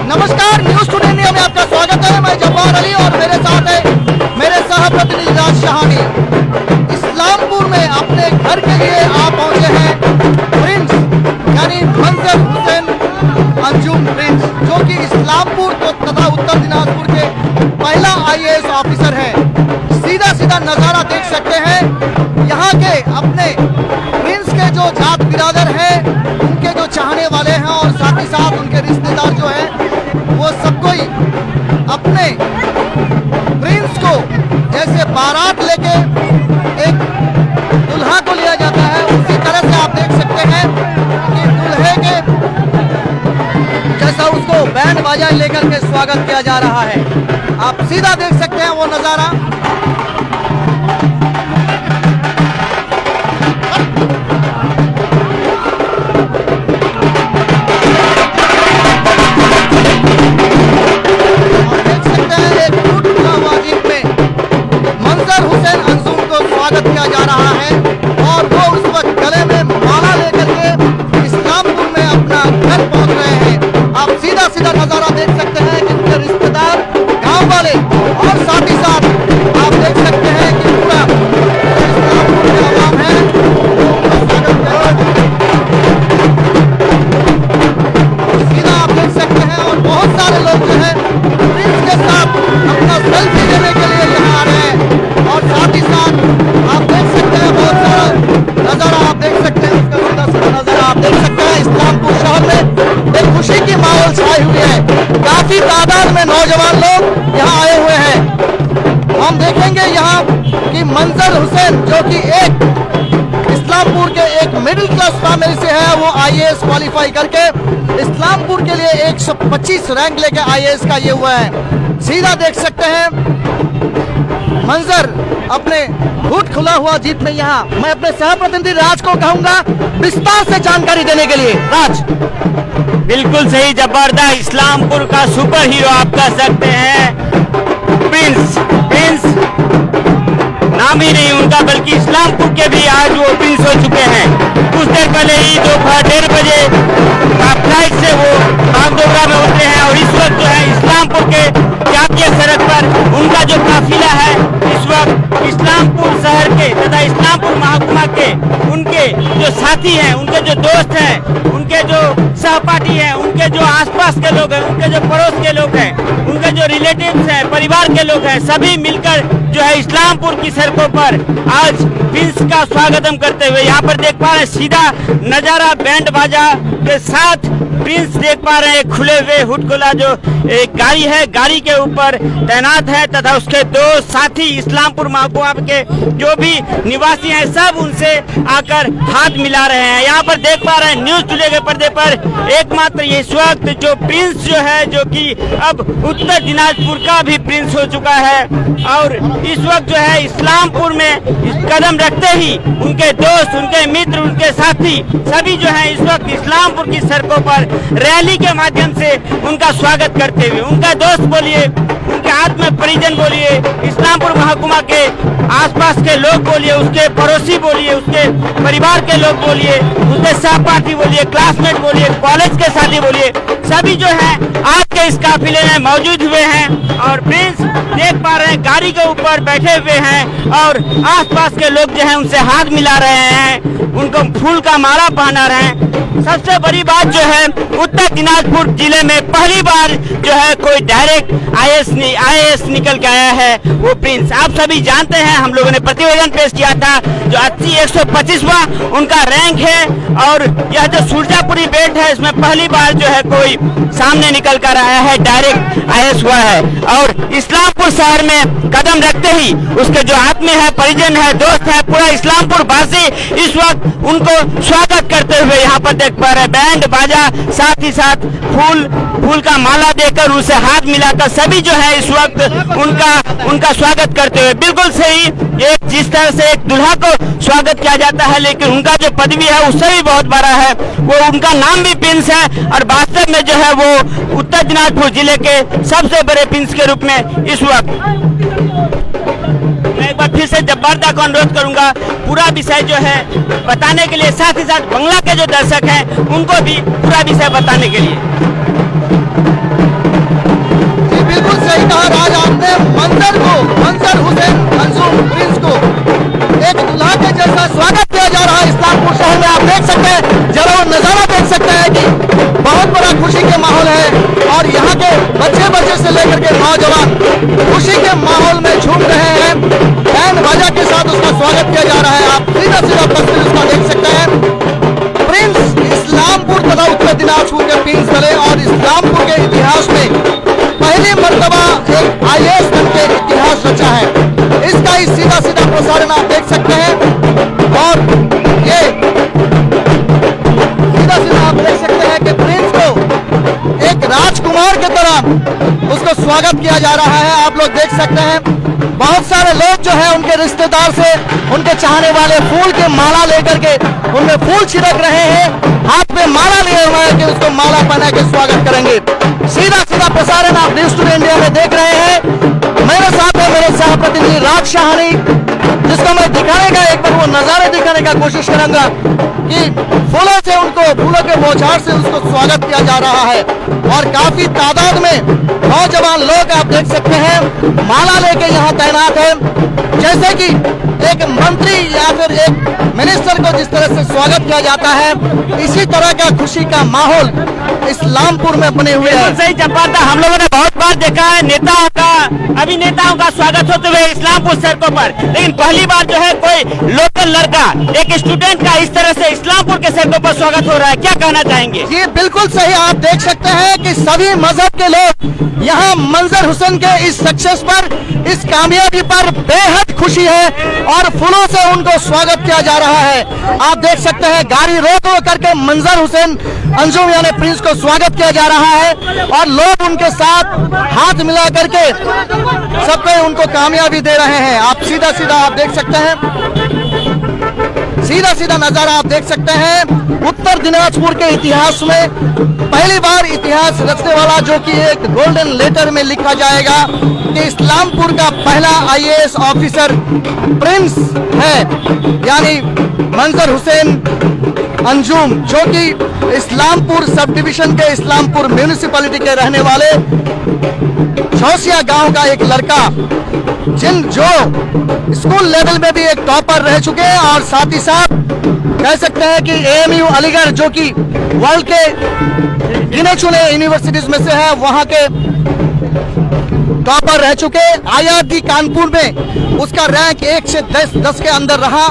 नमस्कार, news today India में आपका स्वागत है। मैं जब्बार अली और मेरे साथ है मेरे सह प्रतिनिधि राज शाहानी। इस्लामपुर में अपने घर के लिए आप पहुंचे हैं प्रिंस यानी मंजर हुसैन अंजुम प्रिंस, जो कि इस्लामपुर तथा उत्तर दिनाजपुर के पहला IAS ऑफिसर है। सीधा सीधा नज़ारा देख सकते हैं। यहाँ के अपने प्रिंस के जो जात बिरादर हैं, उनके जो चाहने वाले हैं और साथ ही साथ उनके रिश्तेदार जो हैं, वो सब कोई अपने प्रिंस को जैसे बारात लेके एक दुल्हा को लिया जाता है, उसी तरह से आप देख सकते हैं कि दुल्हे के जैसा उसको बैंड बाजा लेकर के स्वागत किया जा रहा है। आप सीधा देख सकते हैं वो नज़ारा। किया जा रहा है और वो उस वक्त गले में माला लेकर के इस्लामपुर में अपना घर पहुंच रहे हैं। आप सीधा सीधा नजारा देख सकते हैं कि उनके रिश्तेदार, गांव वाले और साथ ही साथ आप देख सकते हैं कि पूरा इस्लामपुर के आवाम है सीधा आप देख सकते हैं। और बहुत सारे लोग जो है प्रिंस के साथ अपना सेल्फी लेने के लिए यहाँ आ रहे हैं और साथ ही साथ आप देख सकते हैं बहुत सारा नजारा आप देख सकते हैं। उसका सीधा सीधा नजारा आप देख सकते हैं। इस्लामपुर शहर में एक खुशी की माहौल छाई हुई है। काफी तादाद में नौजवान लोग यहाँ आए हुए हैं। हम देखेंगे यहाँ कि मंजर हुसैन, जो कि एक इस्लामपुर के एक मिडिल क्लास फैमिली से है, वो IAS क्वालिफाई करके इस्लामपुर के लिए 125 रैंक लेके IAS का ये हुआ है। सीधा देख सकते हैं मंजर अपने हुड खुला हुआ जीत में। यहाँ मैं अपने सह प्रतिनिधि राज को कहूंगा विस्तार से जानकारी देने के लिए। राज। बिल्कुल सही, जबरदस्त इस्लामपुर का सुपर हीरो आप कह सकते हैं प्रिंस। नाम ही नहीं उनका, बल्कि इस्लामपुर के भी आज वो प्रिंस हो चुके हैं। कुछ देर पहले ही दोपहर 1:30 बजे फ्लाइट से वो बागडोगरा में उतरे हैं और इस वक्त जो है इस्लामपुर के जातीय सड़क पर उनका जो काफिला है इस वक्त इस्लामपुर शहर के तथा इस्लामपुर महकुमा के उनके जो साथी हैं, उनके जो दोस्त हैं, उनके जो सहपाठी हैं, उनके जो आसपास के लोग हैं, उनके जो पड़ोस के लोग हैं, उनके जो रिलेटिव्स हैं, परिवार के लोग हैं, सभी मिलकर जो है इस्लामपुर की सड़कों पर आज प्रिंस का स्वागत हम करते हुए यहाँ पर देख पा रहे हैं। सीधा नजारा बैंड बाजा के साथ प्रिंस देख पा रहे हैं। खुले हुए हुडकुला जो एक गाड़ी है, गाड़ी के ऊपर तैनात है तथा उसके दो साथी इस्लामपुर महकुमा के जो भी निवासी हैं, सब उनसे आकर हाथ मिला रहे हैं। यहाँ पर देख पा रहे हैं न्यूज़ टुडे के पर्दे पर एकमात्र इस वक्त जो प्रिंस जो है, जो कि अब उत्तर दिनाजपुर का भी प्रिंस हो चुका है और इस वक्त जो है इस्लामपुर में कदम रखते ही उनके दोस्त, उनके मित्र, उनके साथी सभी जो है इस वक्त इस्लामपुर की सड़कों पर रैली के माध्यम से उनका स्वागत करते हुए, उनका दोस्त बोलिए, उनके आत्म परिजन बोलिए, इस्लामपुर महकुमा के आसपास के लोग बोलिए, उसके पड़ोसी बोलिए, उसके परिवार के लोग बोलिए, उसके सहपाठी बोलिए, क्लासमेट बोलिए, कॉलेज के साथी बोलिए, सभी जो है आज के इस काफिले में मौजूद हुए हैं। और प्रिंस देख पा रहे हैं गाड़ी के ऊपर बैठे हुए हैं और आसपास के लोग जो है उनसे हाथ मिला रहे हैं, उनको फूल का माला पहना रहे हैं। सबसे बड़ी बात जो है उत्तर दिनाजपुर जिले में पहली बार जो है कोई डायरेक्ट IAS निकल के आया है, वो प्रिंस। आप सभी जानते हैं, हम लोगों ने प्रतिवेदन पेश किया था, जो 125वां उनका रैंक है और यह जो सुरजापुरी बेल्ट है, इसमें पहली बार जो है कोई सामने निकल कर आया है, डायरेक्ट IAS हुआ है। और इस्लामपुर शहर में कदम रखते ही उसके जो आत्मीय है, परिजन है, दोस्त है, पूरा इस्लामपुर वासी इस वक्त उनको स्वागत करते हुए यहाँ पर देख पा रहे, बैंड बाजा, साथ ही साथ फूल का माला देकर उसे हाथ मिलाकर सभी जो है इस वक्त उनका स्वागत करते हुए। बिल्कुल सही, एक जिस तरह से एक दुल्हा को स्वागत किया जाता है, लेकिन उनका जो पदवी है उससे भी बहुत बड़ा है, वो उनका नाम भी प्रिंस है और वास्तव में जो है वो उत्तर दिनाजपुर जिले के सबसे बड़े प्रिंस के रूप में इस वक्त। मैं एक बार फिर से जब्बारदा को अनुरोध करूंगा पूरा विषय जो है बताने के लिए, साथ ही साथ बंगला के जो दर्शक हैं उनको भी पूरा विषय बताने के लिए। चले और इस्लामपुर के इतिहास में पहली मर्तबा एक IAS बन के इतिहास रचा है। इसका ही सीधा सीधा प्रसारण आप देख सकते हैं और ये सीधा सीधा आप देख सकते हैं कि प्रिंस को एक राजकुमार की तरह उसको स्वागत किया जा रहा है। आप लोग देख सकते हैं बहुत सारे लोग जो है उनके रिश्तेदार से उनके चाहने वाले फूल के माला लेकर के उनमें फूल छिड़क रहे हैं, हाथ में माला लिए हुए हैं कि उसको माला पहना के स्वागत करेंगे। सीधा सीधा प्रसारण आप न्यूज़ टुडे इंडिया में देख रहे हैं। मेरे साथ है मेरे सह प्रतिनिधि राज शाहानी, जिसको मैं दिखाने का एक बार वो नजारे दिखाने का कोशिश करूंगा कि फूलों से उनको फूलों के बौछार से उसको स्वागत किया जा रहा है और काफी तादाद में नौजवान लोग आप देख सकते हैं माला लेके यहाँ तैनात है। जैसे कि एक मंत्री या फिर एक मिनिस्टर को जिस तरह से स्वागत किया जाता है, इसी तरह का खुशी का माहौल इस्लामपुर में बने हुए हैं। सही चपाता हम लोगों ने बहुत बार देखा है नेताओं का, अभिनेताओं का स्वागत होते हुए इस्लामपुर सड़कों पर, लेकिन पहली बार जो है कोई लोकल लड़का, एक स्टूडेंट का इस तरह से इस्लामपुर के सड़कों पर स्वागत हो रहा है। क्या कहना चाहेंगे? ये बिल्कुल सही, आप देख सकते हैं कि सभी मजहब के लोग यहाँ मंजर हुसैन के इस सक्सेस पर, इस कामयाबी पर बेहद खुशी है और फूलों से उनको स्वागत किया जा रहा है। आप देख सकते हैं गाड़ी रोक करके मंजर हुसैन अंजुम यानी प्रिंस को स्वागत किया जा रहा है और लोग उनके साथ हाथ मिला करके सबको उनको कामयाबी दे रहे हैं। आप सीधा सीधा आप देख सकते हैं, सीधा सीधा नजारा आप देख सकते हैं। उत्तर दिनाजपुर के इतिहास में पहली बार इतिहास रचने वाला जो कि एक गोल्डन लेटर में लिखा जाएगा कि इस्लामपुर का पहला IAS ऑफिसर प्रिंस है, यानी मंजर हुसैन अंजुम, जो कि इस्लामपुर सब डिवीजन के इस्लामपुर म्यूनिसिपैलिटी के रहने वाले चौसिया गांव का एक लड़का, जो स्कूल लेवल में भी एक टॉपर रह चुके हैं और साथ ही साथ कह सकते हैं कि AMU अलीगढ़ जो कि वर्ल्ड के गिने चुने यूनिवर्सिटीज में से है, वहां के टॉपर रह चुके। IRD कानपुर में उसका रैंक 1 से 10 के अंदर रहा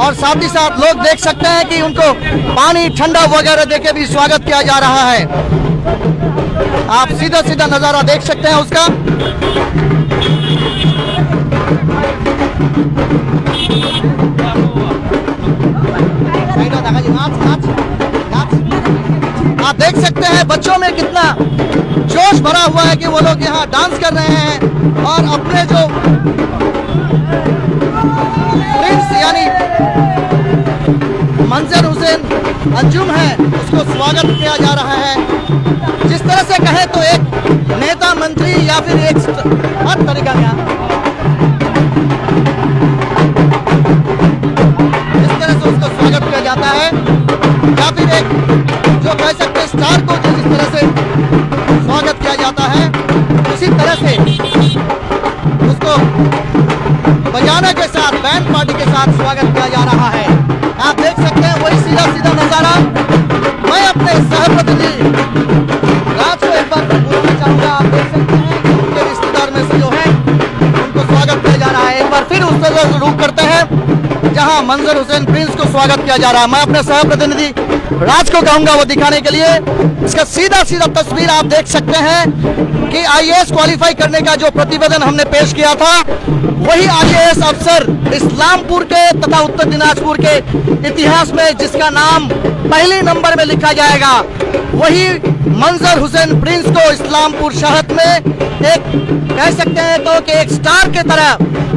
और साथ ही साथ लोग देख सकते हैं कि उनको पानी ठंडा वगैरह देके भी स्वागत किया जा रहा है। आप सीधा सीधा नजारा देख सकते हैं उसका। आप देख सकते हैं बच्चों में कितना जोश भरा हुआ है कि वो लोग यहाँ डांस कर रहे हैं और अपने जो प्रिंस यानी मंजर हुसैन अंजुम है उसको स्वागत किया जा रहा है। जिस तरह से कहे तो एक नेता मंत्री या फिर एक हर तरीका का जिस तरह से उसका स्वागत किया जाता है, या फिर एक जो कह सकते हैं स्टार को जो जिस तरह से स्वागत किया जाता है, उसी तरह से उसको बजाने के साथ बैंड पार्टी के साथ स्वागत किया जा रहा है। आप देख सकते हैं वही सीधा सीधा नजारा। मैं अपने सह प्रतिनिधि राज को एक बार बोलना चाहूंगा। आप देख सकते हैं कि उनके रिश्तेदार में से जो है उनको स्वागत किया जा रहा है। एक बार फिर उस तरह से रुक करते हैं जहां मंजर हुसैन प्रिंस को स्वागत किया जा रहा है। मैं अपने सह प्रतिनिधि राज को कहूंगा वो दिखाने के लिए। इसका सीधा सीधा तस्वीर आप देख सकते हैं कि IAS क्वालिफाई करने का जो प्रतिवेदन हमने पेश किया था, वही IAS अफसर इस्लामपुर के तथा उत्तर दिनाजपुर के इतिहास में जिसका नाम पहले नंबर में लिखा जाएगा, वही मंजर हुसैन प्रिंस को इस्लामपुर शहर में एक कह सकते हैं तो कि एक स्टार के तरह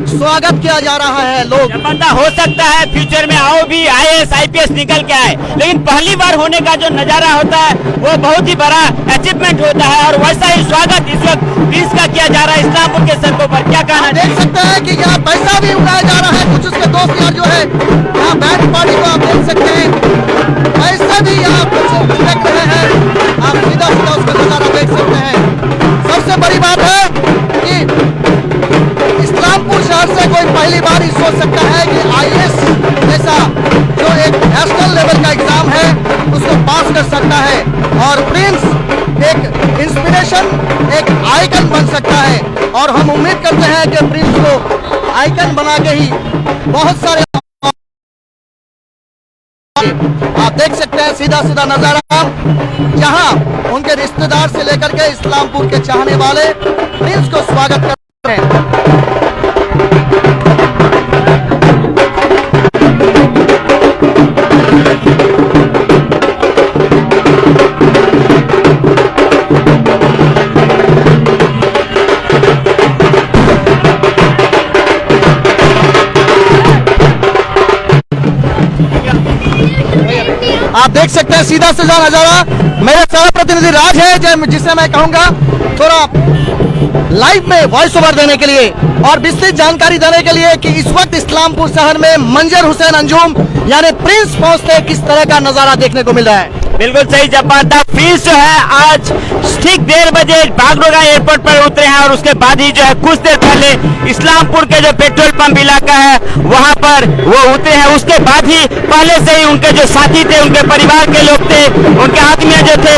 स्वागत किया जा रहा है। लोग पता हो सकता है फ्यूचर में आओ भी IAS IPS निकल के आए, लेकिन पहली बार होने का जो नजारा होता है वो बहुत ही बड़ा अचीवमेंट होता है और वैसा ही स्वागत इस वक्त प्रिंस का किया जा रहा है इस्लामपुर के सड़कों पर। क्या कहना देख सकते हैं कि यहाँ पैसा भी उड़ाया जा रहा है। कुछ उसके दोस्त यार जो है यहाँ बैंड पार्टी को आप देख सकते हैं, पैसा भी यहाँ कुछ छिड़क रहे हैं। आप सीधा सीधा उसका नजारा देख सकते हैं। सबसे बड़ी बात है कि इस्लामपुर शहर से कोई पहली बार ही सोच सकता है कि IAS जैसा जो एक नेशनल लेवल का एग्जाम है उसको पास कर सकता है और प्रिंस एक इंस्पिरेशन, एक आइकन बन सकता है। और हम उम्मीद करते हैं कि प्रिंस को आइकन बना के ही बहुत सारे आप देख सकते हैं सीधा सीधा नजारा, जहां उनके रिश्तेदार से लेकर के इस्लामपुर के चाहने वाले प्रिंस को स्वागत कर रहे हैं। आप देख सकते हैं सीधा सीधा नजारा। मेरे सह प्रतिनिधि राज है, जिसे मैं कहूंगा थोड़ा लाइव में वॉइस ओवर देने के लिए और विस्तृत जानकारी देने के लिए कि इस वक्त इस्लामपुर शहर में मंजर हुसैन अंजुम यानी प्रिंस पहुंचते किस तरह का नजारा देखने को मिल रहा है। बिल्कुल सही जब्बार, प्रिंस जो है आज ठीक 1:30 बजे बागडोगरा एयरपोर्ट पर उतरे हैं और उसके बाद ही जो है कुछ देर पहले इस्लामपुर के जो पेट्रोल पंप इलाका है वहां पर वो उतरे हैं। उसके बाद ही पहले से ही उनके जो साथी थे, उनके परिवार के लोग थे, उनके आदमी जो थे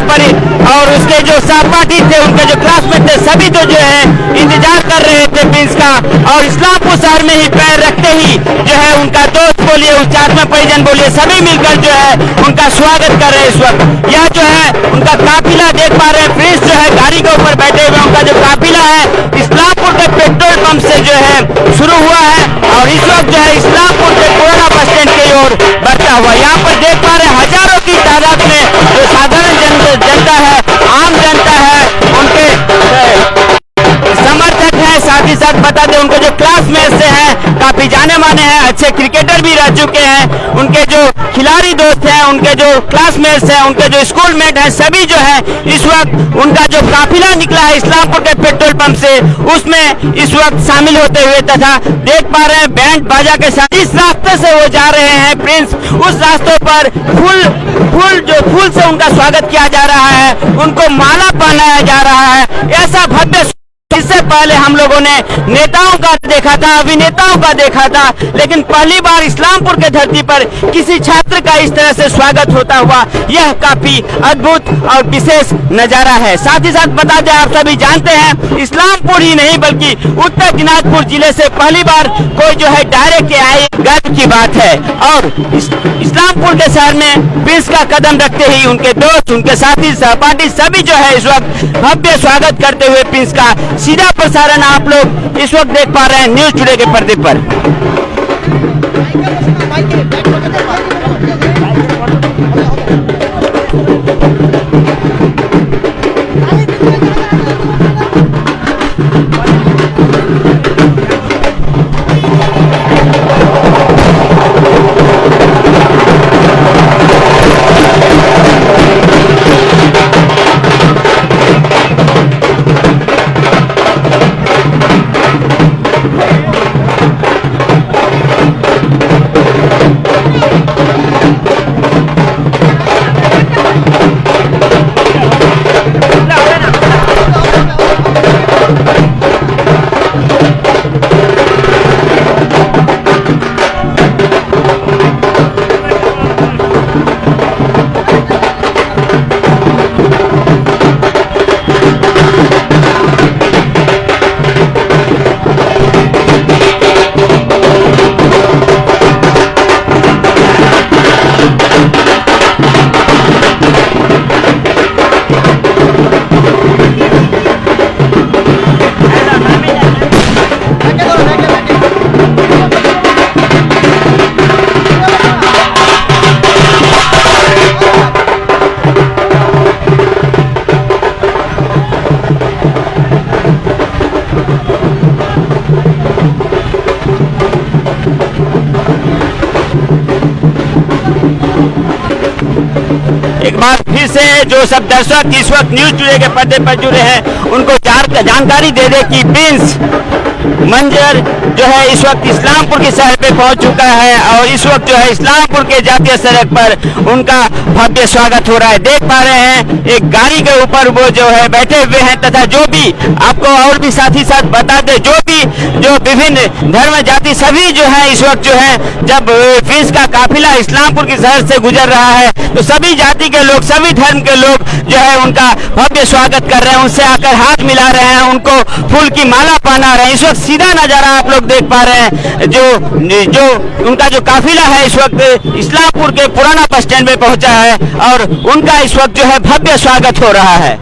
और उसके जो सहपाठी थे, उनके जो क्लासमेट थे, सभी तो जो है इंतजार कर रहे थे प्रिंस का। और इस्लामपुर शहर में ही पैर रखते ही जो है उनका दोस्त बोलिए, उसके आत्मा परिजन बोलिए, सभी मिलकर जो है उनका स्वागत कर रहे हैं। इस वक्त यह जो है उनका काफिला देख पा रहे हैं। प्रिंस जो है गाड़ी के ऊपर बैठे हुए, उनका जो काफिला है इस्लामपुर के पेट्रोल पंप से जो है शुरू हुआ है और इस वक्त जो है इस्लामपुर के पुराना बस स्टैंड की ओर बढ़ता हुआ। यहाँ पर देख पा रहे हैं हजारों की तादाद में जो साधारण जनता है, आम जनता है, उनके समर्थक है। साथ ही साथ बता दें उनके जो क्लासमेट से हैं, काफी जाने माने हैं, अच्छे क्रिकेटर भी रह चुके हैं, उनके जो खिलाड़ी दोस्त हैं, उनके जो क्लासमेट्स हैं, उनके जो स्कूल मेट हैं, सभी जो है इस वक्त उनका जो काफिला निकला है इस्लामपुर के पेट्रोल पंप से उसमें इस वक्त शामिल होते हुए तथा देख पा रहे हैं बैंड बाजा के साथ इस रास्ते से वो जा रहे हैं। प्रिंस उस रास्तों पर फूल से उनका स्वागत किया जा रहा है, उनको माला पहनाया जा रहा है। ऐसा भव्य इससे पहले हम लोगों ने नेताओं का देखा था, अभिनेताओं का देखा था, लेकिन पहली बार इस्लामपुर के धरती पर किसी छात्र का इस तरह से स्वागत होता हुआ यह काफी अद्भुत और विशेष नजारा है। साथ ही साथ बता दें, आप सभी जानते हैं इस्लामपुर ही नहीं बल्कि उत्तर दिनाजपुर जिले से पहली बार कोई जो है डायरेक्ट आए, गर्व की बात है। और इस्लामपुर के शहर में प्रिंस का कदम रखते ही उनके दोस्त, उनके साथी, सहपाठी सभी जो है इस वक्त भव्य स्वागत करते हुए प्रिंस का सीधा प्रसारण आप लोग इस वक्त देख पा रहे हैं न्यूज टुडे के पर्दे पर। एक बार फिर से जो सब दर्शक इस वक्त न्यूज टुडे के पर्दे पर जुड़े हैं उनको जानकारी दे दे कि प्रिंस मंजर जो है इस वक्त इस्लामपुर के शहर पे पहुंच चुका है और इस वक्त जो है इस्लामपुर के जातीय सड़क पर उनका भव्य स्वागत हो रहा है। देख पा रहे हैं एक गाड़ी के ऊपर वो जो है बैठे हुए हैं तथा जो भी आपको और भी साथ ही साथ बता दे जो विभिन्न धर्म जाति सभी जो है इस वक्त जो है जब प्रिंस का काफिला इस्लामपुर के शहर से गुजर रहा है तो सभी जाति के लोग, सभी धर्म के लोग जो है उनका भव्य स्वागत कर रहे हैं, उनसे आकर हाथ मिला रहे हैं, उनको फूल की माला पहना रहे हैं। इस वक्त सीधा नजारा आप लोग देख पा रहे हैं, जो उनका जो काफिला है इस वक्त इस्लामपुर के पुराना बस स्टैंड में पहुंचा है और उनका इस वक्त जो है भव्य स्वागत हो रहा है।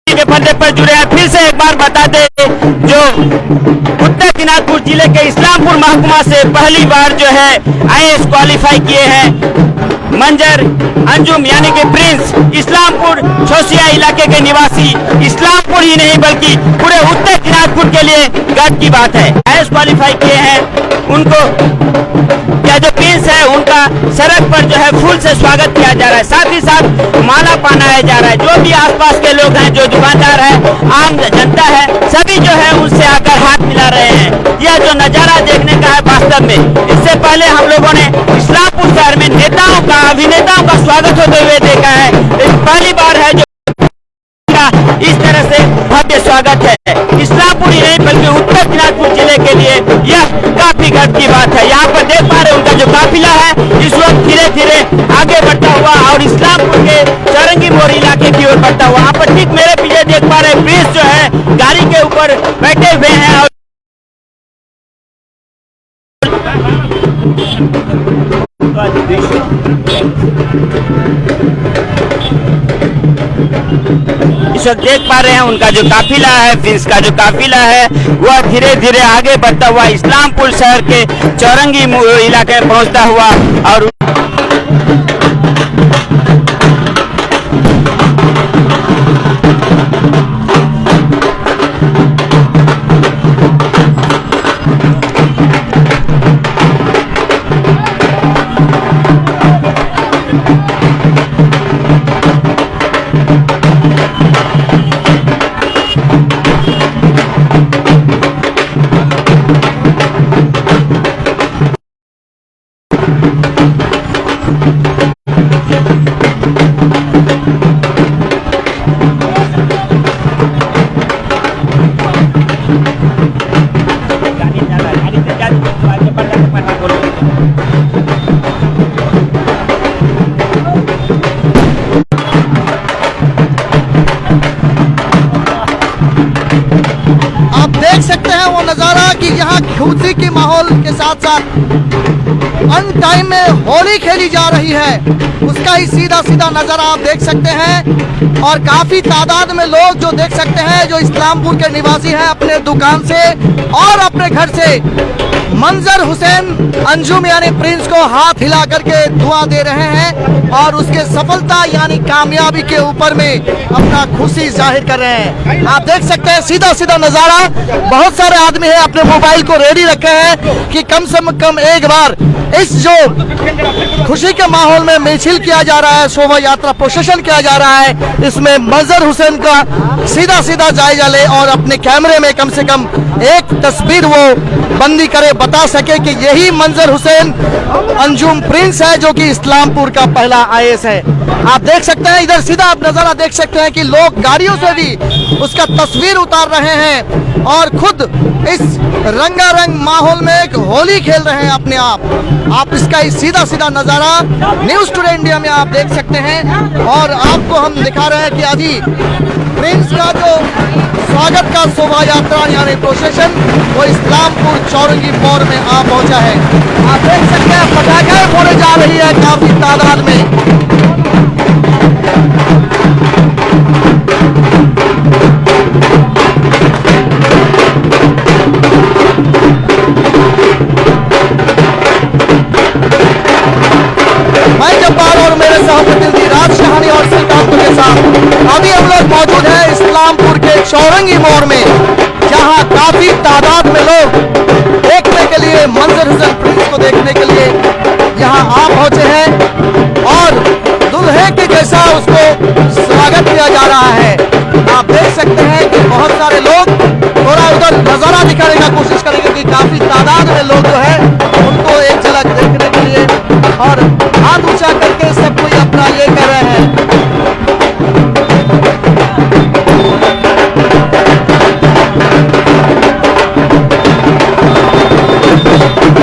के पर्दे पर जुड़े हैं, फिर से एक बार बता दें, जो उत्तर दिनाजपुर जिले के इस्लामपुर महकुमा से पहली बार जो है आईएएस क्वालिफाई किए हैं मंजर अंजुम यानी कि प्रिंस, इस्लामपुर छोसिया इलाके के निवासी, इस्लामपुर ही नहीं बल्कि पूरे उत्तर दिनाजपुर के लिए गर्व की बात है। आईएएस क्वालिफाई किए हैं उनको, क्या जो प्रिंस है उनका सड़क पर जो है फूल से स्वागत किया जा रहा है, साथ ही साथ माला पहनाया जा रहा है। जो भी आसपास के लोग हैं, जो दुकानदार है, आम जनता है, सभी जो है उनसे आकर हाथ मिला रहे हैं। यह जो नजारा देखने का है वास्तव में, इससे पहले हम लोगों ने इस्लामपुर शहर में नेताओं का, अभिनेताओं का स्वागत होते हुए देखा है, लेकिन पहली बार है जो इस तरह से भव्य स्वागत है। इस्लामपुर ही नहीं बल्कि उत्तर दिनाजपुर जिले के लिए यह काफी गर्व की बात है। यहाँ पर देख पा रहे उनका जो काफिला है इस वक्त धीरे धीरे आगे बढ़ता हुआ और इस्लामपुर के चौरंगी मोड़ इलाके की ओर बढ़ता हुआ। यहाँ पर ठीक मेरे पीछे देख पा रहे प्रिंस जो है गाड़ी के ऊपर बैठे हुए हैं और इस वक्त देख पा रहे हैं उनका जो काफिला है, प्रिंस का जो काफिला है वह धीरे धीरे आगे बढ़ता हुआ इस्लामपुर शहर के चौरंगी इलाके में पहुंचता हुआ और खुशी के माहौल के साथ साथ अन टाइम में होली खेली जा रही है, उसका ही सीधा सीधा नजारा आप देख सकते हैं। और काफी तादाद में लोग जो देख सकते हैं जो इस्लामपुर के निवासी हैं, अपने दुकान से और अपने घर से मंजर हुसैन अंजुम यानी प्रिंस को हाथ हिला करके दुआ दे रहे हैं और उसके सफलता यानी कामयाबी के ऊपर में अपना खुशी जाहिर कर रहे हैं। आप देख सकते हैं सीधा सीधा नजारा, बहुत सारे आदमी है अपने मोबाइल को रेडी रखे हैं कि कम से कम एक बार इस जो खुशी के माहौल में मिছিল किया जा रहा है, शोभा यात्रा प्रोसेशन किया जा रहा है, इसमें मंजर हुसैन का सीधा सीधा जायजा ले और अपने कैमरे में कम से कम एक तस्वीर वो बंदी करे, बता सके कि यही मंजर हुसैन अंजुम प्रिंस है जो कि इस्लामपुर का पहला आईएएस है। आप देख सकते हैं इधर सीधा आप नजारा देख सकते हैं कि लोग गाड़ियों से भी उसका तस्वीर उतार रहे हैं और खुद इस रंगारंग माहौल में एक होली खेल रहे हैं अपने आप इसका सीधा सीधा नजारा न्यूज़ टुडे इंडिया में आप देख सकते हैं। और आपको हम दिखा रहे हैं कि अभी प्रिंस का जो स्वागत का शोभा यात्रा यानी प्रोसेशन वो इस्लामपुर चौरंगी मोड़ में आ पहुंचा है। आप देख सकते हैं पटाखे फोड़े जा रही है काफी तादाद में। मैं जब्बार और मेरे सहप्रतिनिधि राज शहानी और सुल्तानपुर के साथ अभी हम लोग मौजूद हैं इस्लामपुर के चौरंगी मोड़ में, जहां काफी तादाद में लोग देखने के लिए मंजर हुसैन प्रिंस को देखने के लिए यहां आ पहुंचे हैं और दुल्हे के जैसा उसको स्वागत किया जा रहा है। आप देख सकते हैं कि बहुत सारे लोग थोड़ा उधर नजारा दिखाने का कोशिश करेंगे कि काफी तादाद में लोग जो है उनको एक झलक देखने के लिए और हाथ ऊंचा करके सब कोई अपना ये कर रहे हैं।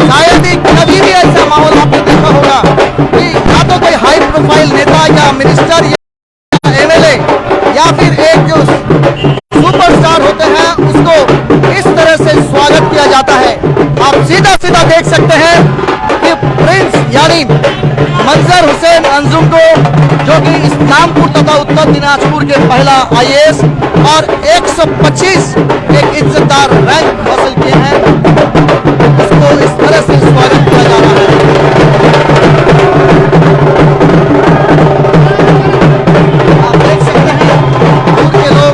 शायद ही कभी भी ऐसा माहौल आपने देखा होगा कि या तो कोई हाई प्रोफाइल नेता या मिनिस्टर या एमएलए या फिर एक जो सुपरस्टार होते हैं उसको इस तरह से स्वागत किया जाता है। आप सीधा सीधा देख सकते हैं कि प्रिंस यानी मंजर हुसैन अंजुम को, जो कि इस्लामपुर तथा उत्तर दिनाजपुर के पहला आईएएस और 125 एक इज्जतदार रैंक हासिल किए हैं, उसको इस तरह से स्वागत किया जा रहा है। आप देख सकते हैं दूर के लोग,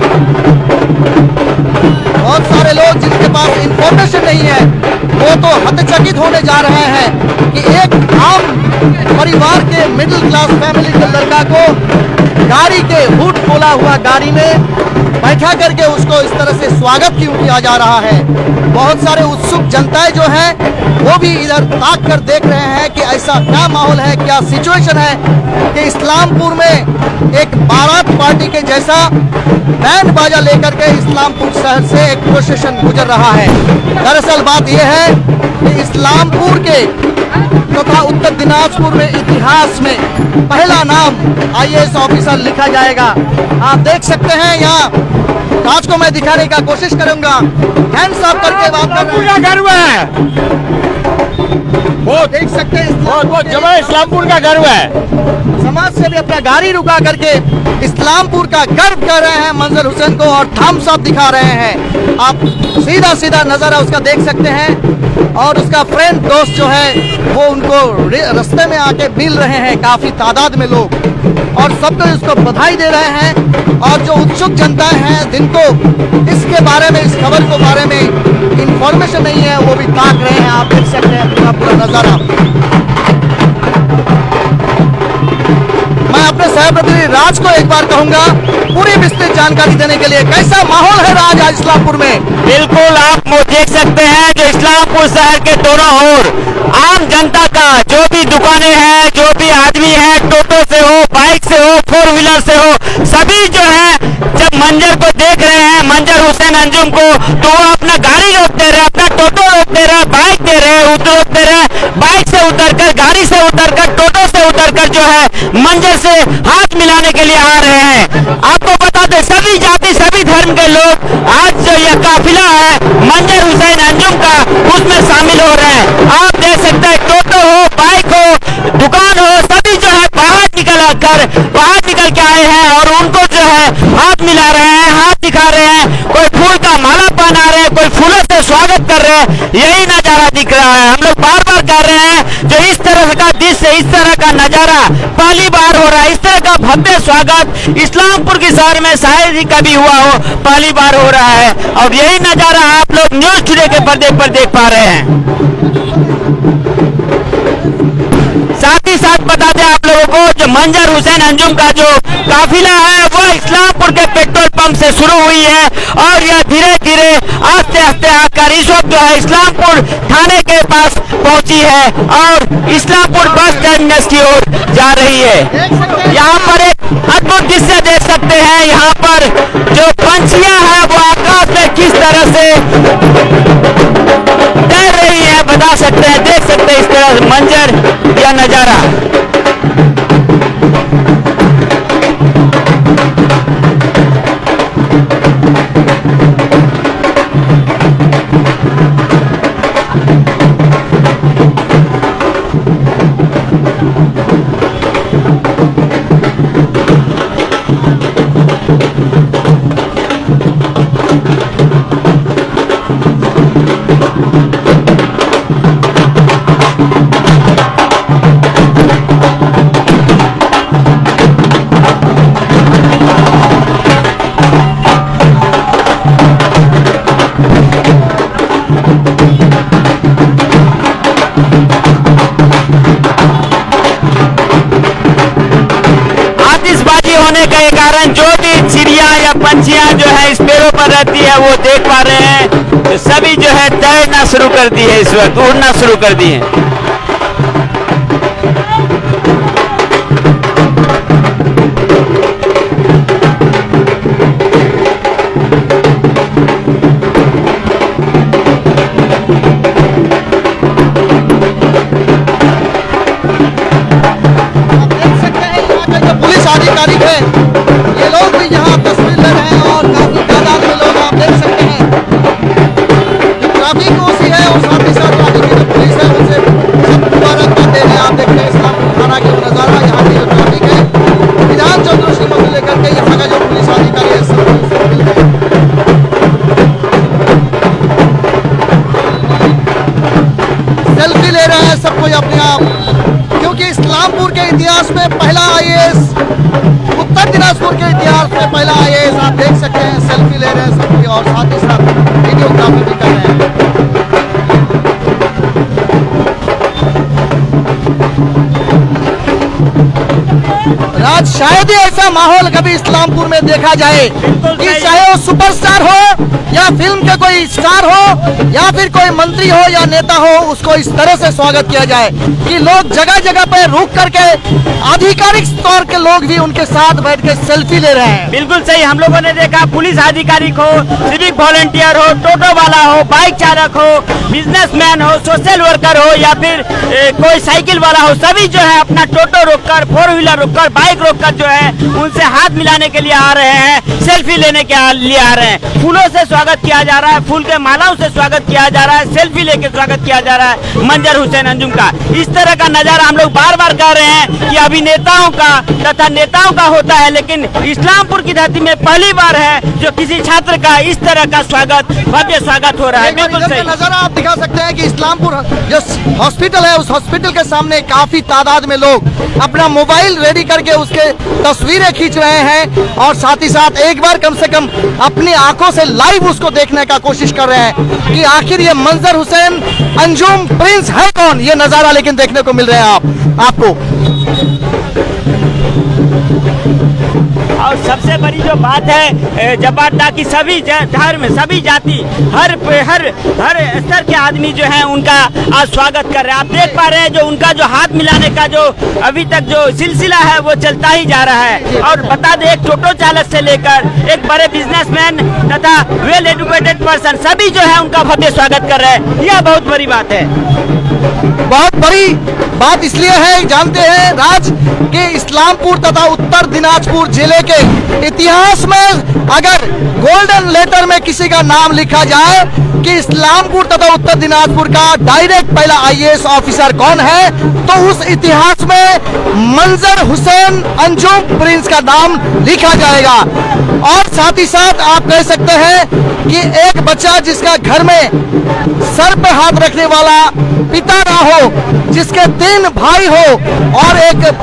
बहुत सारे लोग जिनके पास इंफॉर्मेशन नहीं है वो तो हतचकित होने जा रहे हैं कि एक आम परिवार के मिडिल क्लास फैमिली के लड़का को गाड़ी के हुड खोला हुआ गाड़ी में बैठा करके उसको इस तरह से स्वागत क्यों किया जा रहा है। बहुत सारे उत्सुक जनताएं जो हैं वो भी इधर ताक कर देख रहे हैं कि ऐसा क्या माहौल है, क्या सिचुएशन है कि इस्लामपुर में एक बारात पार्टी के जैसा बैंड बाजा लेकर के इस्लामपुर शहर से एक प्रोसेशन गुजर रहा है। दरअसल बात यह है कि इस्लामपुर के तथा उत्तर दिनाजपुर में इतिहास में पहला नाम आईएएस ऑफिसर लिखा जाएगा। आप देख सकते हैं यहाँ राज को मैं दिखाने का कोशिश करूंगा, हैंड्स अप करके बात कर रहे हैं। गर्व है, वो देख सकते हैं बहुत जबरदस्त इस्लामपुर का गर्व है। समाज से भी अपना गाड़ी रुका करके इस्लामपुर का गर्व कर रहे हैं मंजर हुसैन को और थम्स अप दिखा रहे हैं। आप सीधा सीधा नजारा उसका देख सकते हैं और उसका फ्रेंड दोस्त जो है वो उनको रास्ते में आके मिल रहे हैं, काफी तादाद में लोग, और सबको उसको बधाई दे रहे हैं। और जो उत्सुक जनता है जिनको इसके बारे में, इस खबर के बारे में इंफॉर्मेशन नहीं है, वो भी ताक रहे हैं। आप देख सकते हैं पूरा नजारा। मैं अपने सहप्रतिनिधि राज को एक बार कहूंगा पूरी विस्तृत जानकारी देने के लिए। कैसा माहौल है राज आज इस्लामपुर में? बिल्कुल, आप देख सकते हैं जो इस्लामपुर शहर के दोनों ओर आम जनता का जो भी दुकानें हैं, जो भी आदमी है, टोटो से हो, बाइक से हो, फोर व्हीलर से हो, सभी जो है जब मंजर को देख रहे हैं, मंजर हुसैन अंजुम को, तो वो अपना गाड़ी रोक दे रहे, अपना टोटो रोक दे रहे, बाइक दे रहे, रोक दे रहे, बाइक से उतरकर, गाड़ी से उतरकर, टोटो से उतरकर जो है मंजर से हाथ मिलाने के लिए आ रहे हैं। आपको बता दें सभी जाति, सभी धर्म के लोग आज जो यह काफिला है मंजर हुसैन अंजुम का, उसमें शामिल हो रहे हैं। आप देख सकते हैं टोटो हो, बाइक हो, दुकान हो, सभी जो है बाहर निकल के आए हैं और उनको जो है हाथ मिला रहे हैं, हाथ दिखा रहे हैं, कोई फूल का माला पहना रहे हैं, कोई फूलों से स्वागत कर रहे हैं। यही नजारा दिख रहा है। हम लोग बार बार कह रहे हैं जो इस तरह का दृश्य, इस तरह का नजारा पहली बार हो रहा है। इस तरह का भव्य स्वागत इस्लामपुर के शहर में शायद ही कभी हुआ हो, पहली बार हो रहा है। और यही नजारा आप लोग न्यूज टुडे के पर्दे पर देख पा रहे हैं। साथ ही साथ बता दें आप लोगों को जो मंजर हुसैन अंजुम का जो काफिला है वह इस्लामपुर के पेट्रोल पंप से शुरू हुई है और यह धीरे धीरे आस्ते आस्ते आकर इस वक्त जो है इस्लामपुर थाने के पास पहुंची है और इस्लामपुर बस टर्मिनस की ओर जा रही है। यहाँ पर एक अद्भुत दृश्य देख सकते हैं। यहाँ पर जो पंछियां हैं वो आकाश में किस तरह से तैर रही है बता सकते हैं, देख सकते हैं इस तरह मंजर या नजारा। होने के कारण जो भी चिड़िया या पंछियां जो है इस पेड़ों पर रहती है वो देख पा रहे हैं। तो सभी जो है तैरना शुरू कर दी है, इस वक्त उड़ना शुरू कर दी है। पुलिस अधिकारी है, ये लोग भी यहाँ तस्वीर ले रहे हैं और काफी तादाद में लोग आप देख सकते हैं। ट्रैफिक ओसी है और साथ ही साथ ट्रैफिक की जो पुलिस है उनसे सब मुबारकबाद दे रहे हैं। आप देखते हैं इस्लामपुर थाना के नजारा, यहाँ की जो ट्रैफिक है विधान चौधरी को लेकर के यहाँ का जो पुलिस अधिकारी है सब मिल रहे हैं। सेल्फी ले रहे हैं सब कोई अपने आप, क्योंकि इस्लामपुर के इतिहास में पहला आईएएस, उत्तर दिनाजपुर के इतिहास में पहला आईएएस आप देख सकते हैं। सेल्फी ले रहे हैं सबकी और साथ ही साथ वीडियोग्राफी भी कर रहे हैं। राज शायद ही ऐसा माहौल कभी इस्लामपुर में देखा जाए कि चाहे वो सुपरस्टार हो या फिल्म के कोई स्टार हो या फिर कोई मंत्री हो या नेता हो, उसको इस तरह से स्वागत किया जाए कि लोग जगह जगह पे रुक करके आधिकारिक तौर के लोग भी उनके साथ बैठ के सेल्फी ले रहे हैं। बिल्कुल सही, हम लोगों ने देखा पुलिस अधिकारी हो, सिविक वॉलंटियर हो, टोटो वाला हो, बाइक चालक हो, बिजनेसमैन हो, सोशल वर्कर हो या फिर कोई साइकिल वाला हो, सभी जो है अपना टोटो रोककर, फोर व्हीलर रोककर, बाइक रोककर जो है उनसे हाथ मिलाने के लिए आ रहे हैं, सेल्फी लेने के लिए आ रहे हैं। फूलों से स्वागत किया जा रहा है, फूल के मालाओं से स्वागत किया जा रहा है, सेल्फी लेके स्वागत किया जा रहा है मंजर हुसैन अंजुम का। इस तरह का नजारा हम लोग बार बार कह रहे हैं कि अभिनेताओं का तथा नेताओं का होता है, लेकिन इस्लामपुर की धरती में पहली बार है जो किसी छात्र का इस तरह का स्वागत, भव्य स्वागत हो रहा है। बिल्कुल सही नजारा आप दिखा सकते हैं कि इस्लामपुर जो हॉस्पिटल है, उस हॉस्पिटल के सामने काफी तादाद में लोग अपना मोबाइल रेडी करके उसके तस्वीरें खींच रहे हैं और साथ ही साथ एक बार कम से कम अपनी आंखों से लाइव उसको देखने का कोशिश कर रहे हैं कि आखिर ये मंजर हुसैन अंजुम प्रिंस है कौन। ये नजारा लेकिन देखने को मिल रहे हैं आपको। और सबसे बड़ी जो बात है जबारदा की सभी धर्म, सभी जाति, हर स्तर के आदमी जो है उनका आज स्वागत कर रहे हैं। आप देख पा रहे हैं जो उनका जो हाथ मिलाने का जो अभी तक जो सिलसिला है वो चलता ही जा रहा है। और बता दें, एक टोटो चालक से लेकर एक बड़े बिजनेसमैन तथा वेल एजुकेटेड पर्सन सभी जो है उनका भव्य स्वागत कर रहे हैं। यह बहुत बड़ी बात है। बहुत बड़ी बात इसलिए है, जानते हैं राज, कि इस्लामपुर तथा उत्तर दिनाजपुर जिले के इतिहास में अगर गोल्डन लेटर में किसी का नाम लिखा जाए कि इस्लामपुर तथा उत्तर दिनाजपुर का डायरेक्ट पहला आईएएस ऑफिसर कौन है, तो उस इतिहास में मंजर हुसैन अंजुम प्रिंस का नाम लिखा जाएगा। और साथ ही साथ आप कह सकते हैं कि एक बच्चा जिसका घर में सर पे हाथ रखने वाला पिता ना हो, जिसके 3 भाई हो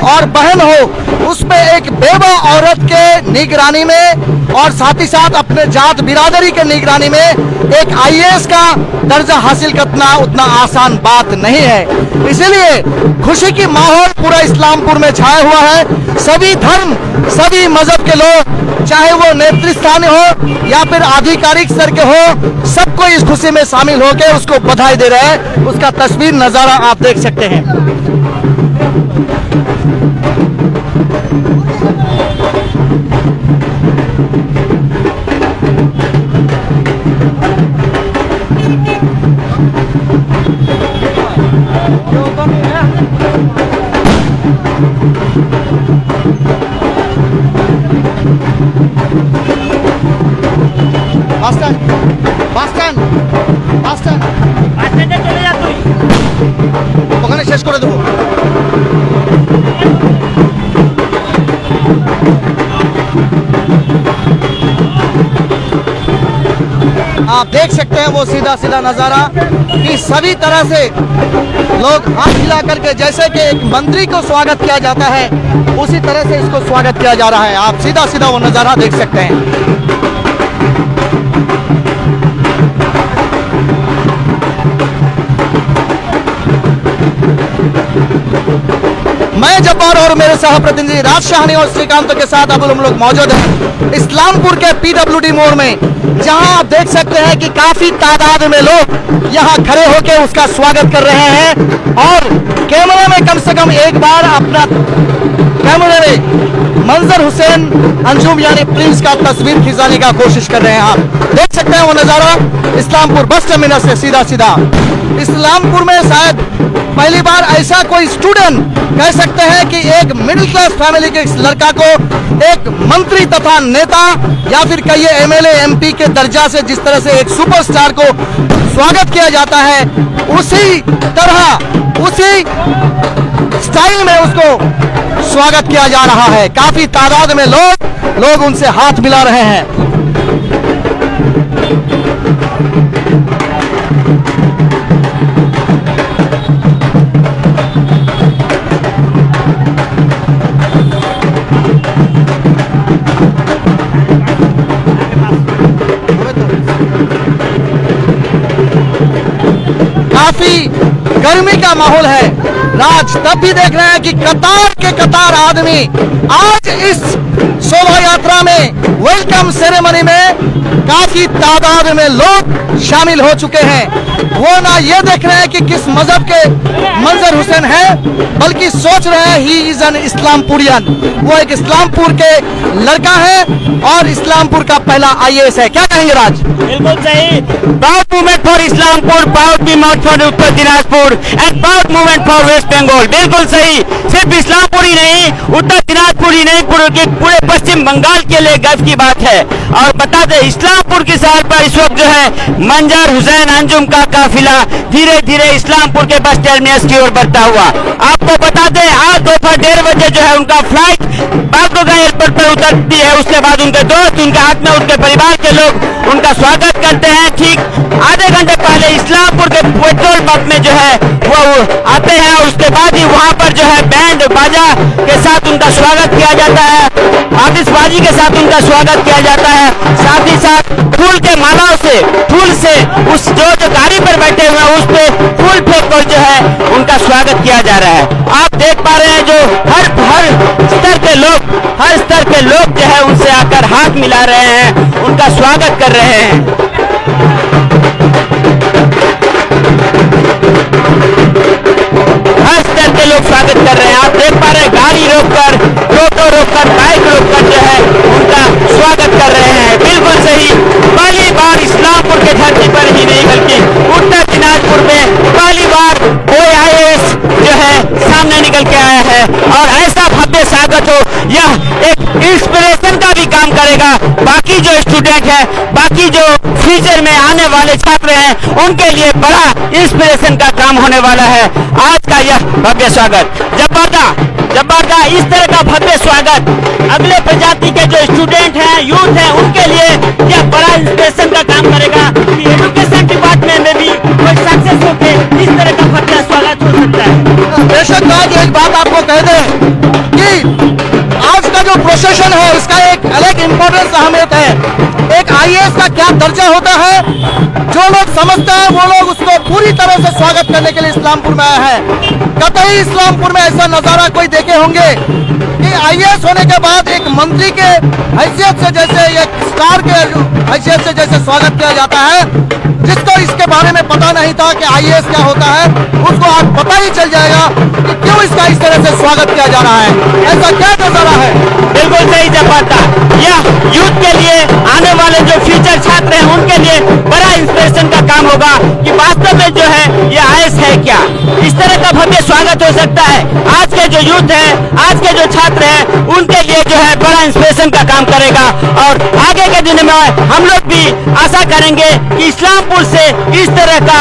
और बहन हो, उसमें एक बेवा औरत के निगरानी में और साथ ही साथ अपने जात बिरादरी के निगरानी में एक आईएएस का दर्जा हासिल करना उतना आसान बात नहीं है। इसीलिए खुशी की माहौल पूरा इस्लामपुर में छाया हुआ है। सभी धर्म, सभी मजहब के लोग, चाहे वो नेतृस्थानीय हो या फिर आधिकारिक स्तर के हो, सबको इस खुशी में शामिल होकर उसको बधाई दे रहे हैं। उसका तस्वीर नजारा आप देख सकते हैं। চলে যা তুই, ওখানে শেষ করে দেবো। आप देख सकते हैं वो सीधा सीधा नजारा कि सभी तरह से लोग हाथ हिला करके, जैसे कि एक मंत्री को स्वागत किया जाता है उसी तरह से इसको स्वागत किया जा रहा है। आप सीधा सीधा वो नजारा देख सकते हैं। मैं जब्बार और मेरे सह प्रतिनिधि राज शाहनी और श्रीकांत के साथ अब हम लोग मौजूद हैं इस्लामपुर के पीडब्ल्यूडी मोड़ में, जहां आप देख सकते हैं कि काफी तादाद में लोग यहां खड़े होकर उसका स्वागत कर रहे हैं और कैमरे में कम से कम एक बार अपना कैमरे में मंजर हुसैन अंजुम यानी प्रिंस का तस्वीर खिंचाने का कोशिश कर रहे हैं। आप देख सकते हैं वो नजारा इस्लामपुर बस टर्मिनल से सीधा इस्लामपुर में शायद पहली बार ऐसा कोई स्टूडेंट कह सकते हैं कि एक मिडिल क्लास फैमिली के इस लड़का को एक मंत्री तथा नेता या फिर कहिए एमएलए एमपी के दर्जा से जिस तरह से एक सुपरस्टार को स्वागत किया जाता है, उसी तरह उसी स्टाइल में उसको स्वागत किया जा रहा है। काफी तादाद में लोग उनसे हाथ मिला रहे हैं। काफी गर्मी का माहौल है राज, तब भी देख रहे हैं कि कतार के कतार आदमी आज इस शोभा यात्रा में वेलकम सेरेमनी में काफी तादाद में लोग शामिल हो चुके हैं। वो ना ये देख रहे हैं कि किस मजहब के मंजर हुसैन है, बल्कि सोच रहे हैं ही इज एन इस्लामपुरियन, वो एक इस्लामपुर के लड़का है और इस्लामपुर का पहला आईएएस है। क्या कहेंगे राज? बिल्कुल सही। Proud movement for Islampur, proud movement for Uttar Dinajpur and proud movement for West Bengal. बिल्कुल सही। सिर्फ इस्लामपुर ही नहीं, उत्तर दिनाजपुर ही नहीं, पूरे पश्चिम बंगाल के लिए गर्व की बात है। और बता दें इस्लामपुर की शहर पर इस वक्त जो है मंजर हुसैन अंजुम का काफिला धीरे धीरे इस्लामपुर के बस टर्मिनस की ओर बढ़ता हुआ। आपको बता दें आज दोपहर 1:30 बजे जो है उनका फ्लाइट बागडोगरा एयरपोर्ट पर उतरती है। उसके बाद उनके दोस्त, उनके हाथ में उनके परिवार के लोग उनका स्वागत करते हैं। ठीक आधे घंटे पहले इस्लामपुर के पेट्रोल पंप में जो है वो आते हैं। उसके बाद ही वहां पर जो है बैंड बाजा के साथ उनका स्वागत किया जाता है, आतिशबाजी के साथ उनका स्वागत किया जाता है। साथ ही साथ फूल के मालाओं से, फूल से उस जो गाड़ी पर बैठे हुए हैं उस पे फूल फेंक कर जो है उनका स्वागत किया जा रहा है। आप देख पा रहे हैं जो हर स्तर के लोग जो है उनसे आकर हाथ मिला रहे हैं, उनका स्वागत कर रहे हैं। हर स्तर के लोग स्वागत कर रहे हैं। आप देख पा रहे हैं गाड़ी रोककर, टोटो रोककर, बाइक रोककर जो है उनका स्वागत कर रहे हैं। बिल्कुल सही। पहली बार इस्लामपुर के धरती पर ही नहीं बल्कि उत्तर दिनाजपुर में पहली बार कोई आईएएस जो है सामने निकल के आया है और ऐसा भव्य स्वागत हो, यह एक इंस्पिरेशन का भी काम करेगा। बाकी जो स्टूडेंट है, बाकी जो फ्यूचर में आने वाले छात्र हैं, उनके लिए बड़ा इंस्पिरेशन का काम होने वाला है आज का यह भव्य स्वागत। जबरदस्त इस तरह का भव्य स्वागत अगले प्रजाति के जो स्टूडेंट हैं, यूथ हैं, उनके लिए यह बड़ा इंस्पिरेशन का काम करेगा कि एजुकेशन डिपार्टमेंट में भी कोई सक्सेस होके इस तरह का भव्य स्वागत हो सकता है। बेशक आज एक बात आपको कह दें कि आज का जो प्रोसेशन है उसका एक अलग इंपॉर्टेंस अहमियत है। एक आईएएस का क्या दर्जा होता है, जो लोग समझते हैं वो लोग उसको पूरी तरह से स्वागत करने के लिए इस्लामपुर में आया है। कतई इस्लामपुर में ऐसा नजारा कोई देखे होंगे कि आईएएस होने के बाद एक मंत्री के हैसियत से, जैसे एक स्टार के हैसियत से जैसे स्वागत किया जाता है, जिसको इसके बारे में पता नहीं था कि आईएएस क्या होता है, उसको आज पता ही चल जाएगा कि क्यों इसका इस तरह से स्वागत किया जा रहा है। ऐसा क्या नजारा है? बिल्कुल सही जबाता। यह यूथ के लिए, आने वाले जो फ्यूचर छात्र हैं उनके लिए बड़ा इंस्पिरेशन का काम होगा कि वास्तव में जो है ये आईएएस है क्या। इस तरह का भव्य स्वागत हो सकता है। आज के जो यूथ है, आज के जो छात्र हैं, उनके लिए जो है बड़ा इंस्पिरेशन का काम करेगा। और आगे के दिन में हम लोग भी आशा करेंगे कि इस्लामपुर से इस तरह का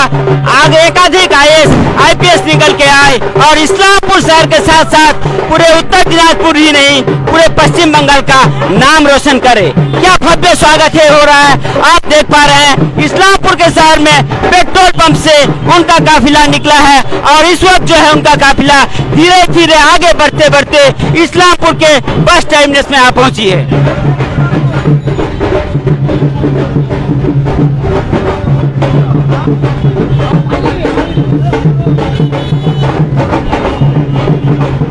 आगे एकाधिक आईएएस आईपीएस निकल के आए और इस्लामपुर शहर के साथ साथ पूरे उत्तर दिनाजपुर ही नहीं, पूरे पश्चिम बंगाल का नाम रोशन करे। क्या भव्य स्वागत है हो रहा है। आप देख पा रहे हैं इस्लामपुर के शहर में पेट्रोल पंप से उनका काफिला निकला है और इस वक्त जो है उनका काफिला धीरे धीरे आगे बढ़ते बढ़ते इस्लामपुर के बस टर्मिनस में आ पहुंची है। और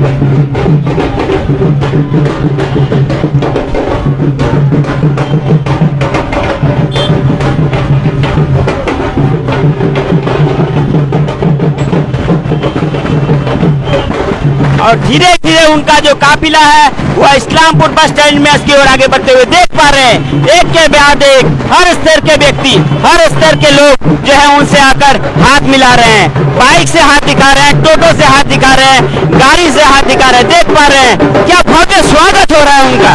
धीरे धीरे उनका जो काफिला है वह इस्लामपुर बस स्टैंड में इसकी ओर आगे बढ़ते हुए देख पा रहे हैं। एक के बाद एक हर स्तर के व्यक्ति, हर स्तर के लोग जो है उनसे आकर हाथ मिला रहे हैं। बाइक से हाथ दिखा रहे हैं, टोटो से हाथ दिखा रहे हैं, गाड़ी से हाथ दिखा रहे हैं। देख पा रहे हैं क्या भव्य स्वागत हो रहा है उनका।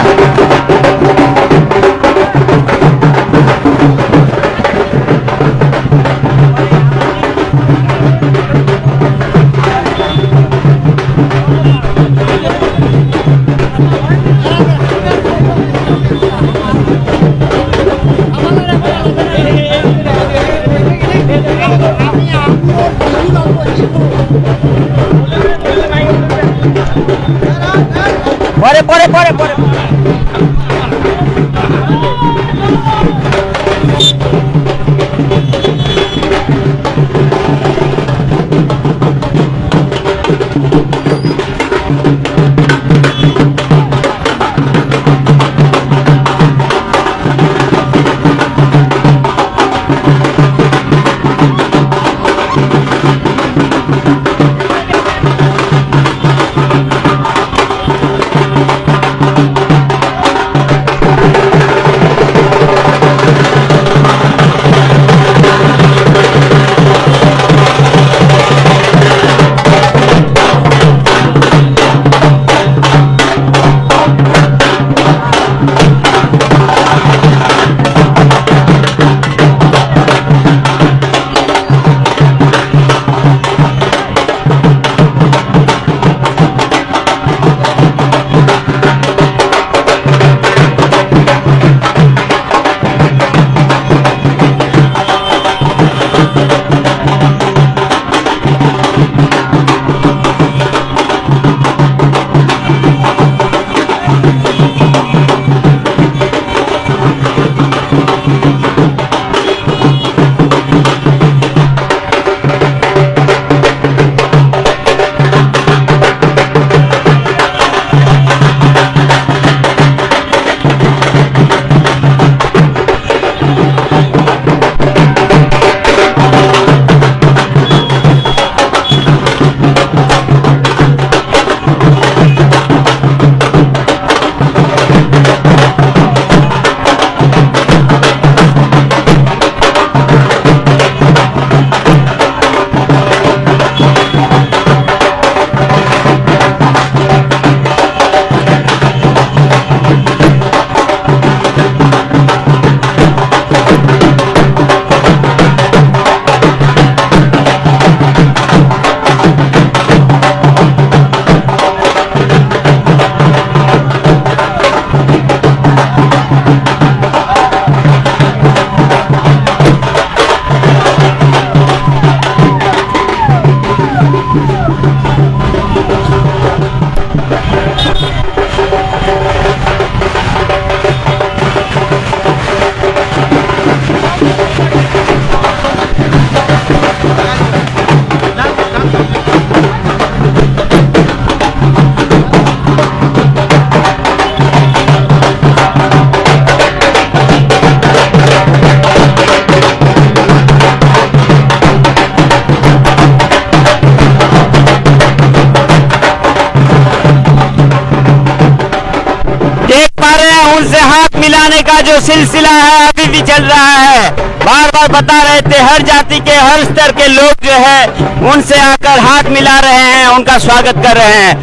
परे उनसे हाथ मिलाने का जो सिलसिला है अभी भी चल रहा है। बार बार बता रहे थे हर जाति के हर स्तर के लोग जो है उनसे आकर हाथ मिला रहे हैं, उनका स्वागत कर रहे हैं।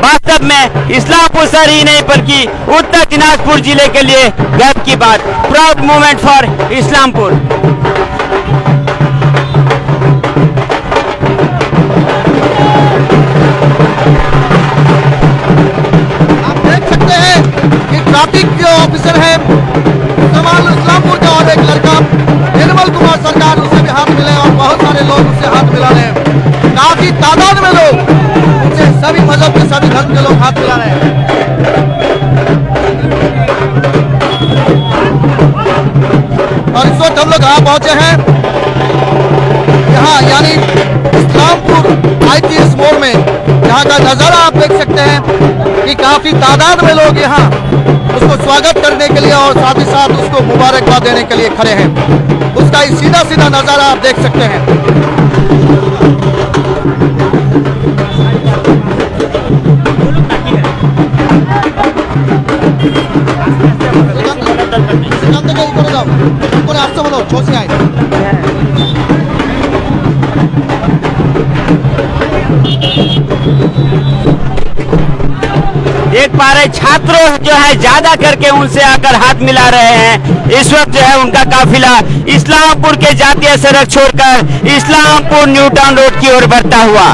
वास्तव में इस्लामपुर शहर ही नहीं बल्कि उत्तर दिनाजपुर जिले के लिए गर्व की बात। Proud moment for Islampur. Traffic जो ऑफिसर है कमाल इस्लामपुर का और एक लड़का निर्मल कुमार सरकार उससे भी हाथ मिले और बहुत सारे लोग उससे हाथ मिला रहे हैं। काफी तादाद में लोग उनसे सभी मजहब के सभी धर्म के लोग हाथ मिला रहे हैं। और इस वक्त हम लोग यहाँ पहुंचे हैं, यहाँ यानी इस्लामपुर ITS मोड़ में यहाँ का नज़ारा आप देख सकते हैं कि काफ़ी तादाद में लोग यहाँ उसको स्वागत करने के लिए और साथ ही साथ उसको मुबारकबाद देने के लिए खड़े हैं। उसका ही सीधा सीधा नज़ारा आप देख सकते हैं। देख पा रहे छात्रों जो है ज्यादा करके उनसे आकर हाथ मिला रहे हैं। इस वक्त जो है उनका काफिला इस्लामपुर के जातीय सड़क छोड़कर इस्लामपुर न्यू टाउन रोड की ओर बढ़ता हुआ।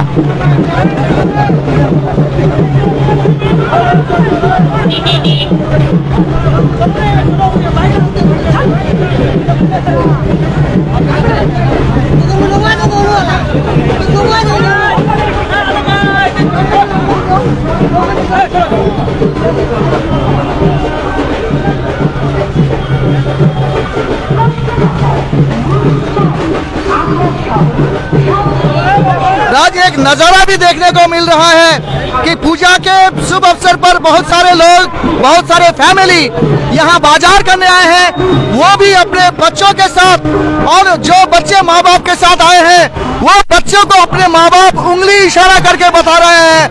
आज एक नजारा भी देखने को मिल रहा है कि पूजा के शुभ अवसर पर बहुत सारे लोग, बहुत सारे फैमिली यहाँ बाजार करने आए हैं, वो भी अपने बच्चों के साथ, और जो बच्चे माँ बाप के साथ आए हैं वो बच्चों को अपने माँ बाप उंगली इशारा करके बता रहे हैं।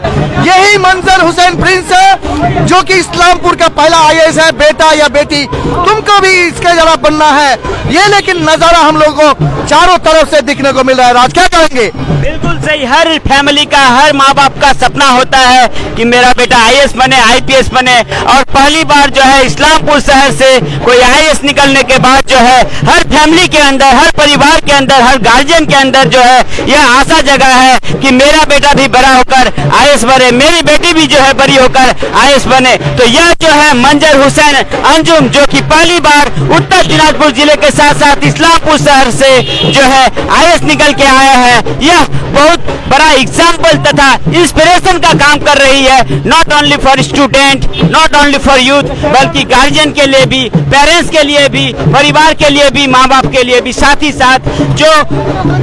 यही मंजर हुसैन प्रिंस है जो कि इस्लामपुर का पहला आईएएस है। बेटा या बेटी तुमको भी इसके जरा बनना है। ये लेकिन नजारा हम लोगों को चारों तरफ से दिखने को मिल रहा है। राज क्या कहेंगे? बिल्कुल सही। हर फैमिली का, हर माँ बाप का सपना होता है कि मेरा बेटा आईएएस बने, आईपीएस बने, और पहली बार जो है इस्लामपुर शहर से कोई आईएएस निकलने के बाद जो है हर फैमिली के अंदर, हर परिवार के अंदर, हर गार्जियन के अंदर जो है यह आशा जगह है कि मेरा बेटा भी बड़ा होकर आईएएस बने, मेरी बेटी भी जो है बड़ी होकर आईएएस बने। तो यह जो है मंजर हुसैन अंजुम जो कि पहली बार उत्तर दिनाजपुर जिले के साथ साथ इस्लामपुर शहर से जो है आईएएस निकल के आया है, यह बहुत बड़ा एग्जाम्पल तथा इंस्पिरेशन का काम कर रही है। Not only for student, not only for youth, बल्कि गार्जियन के लिए भी, पेरेंट्स के लिए भी, परिवार के लिए भी, माँ बाप के लिए भी, साथ ही साथ जो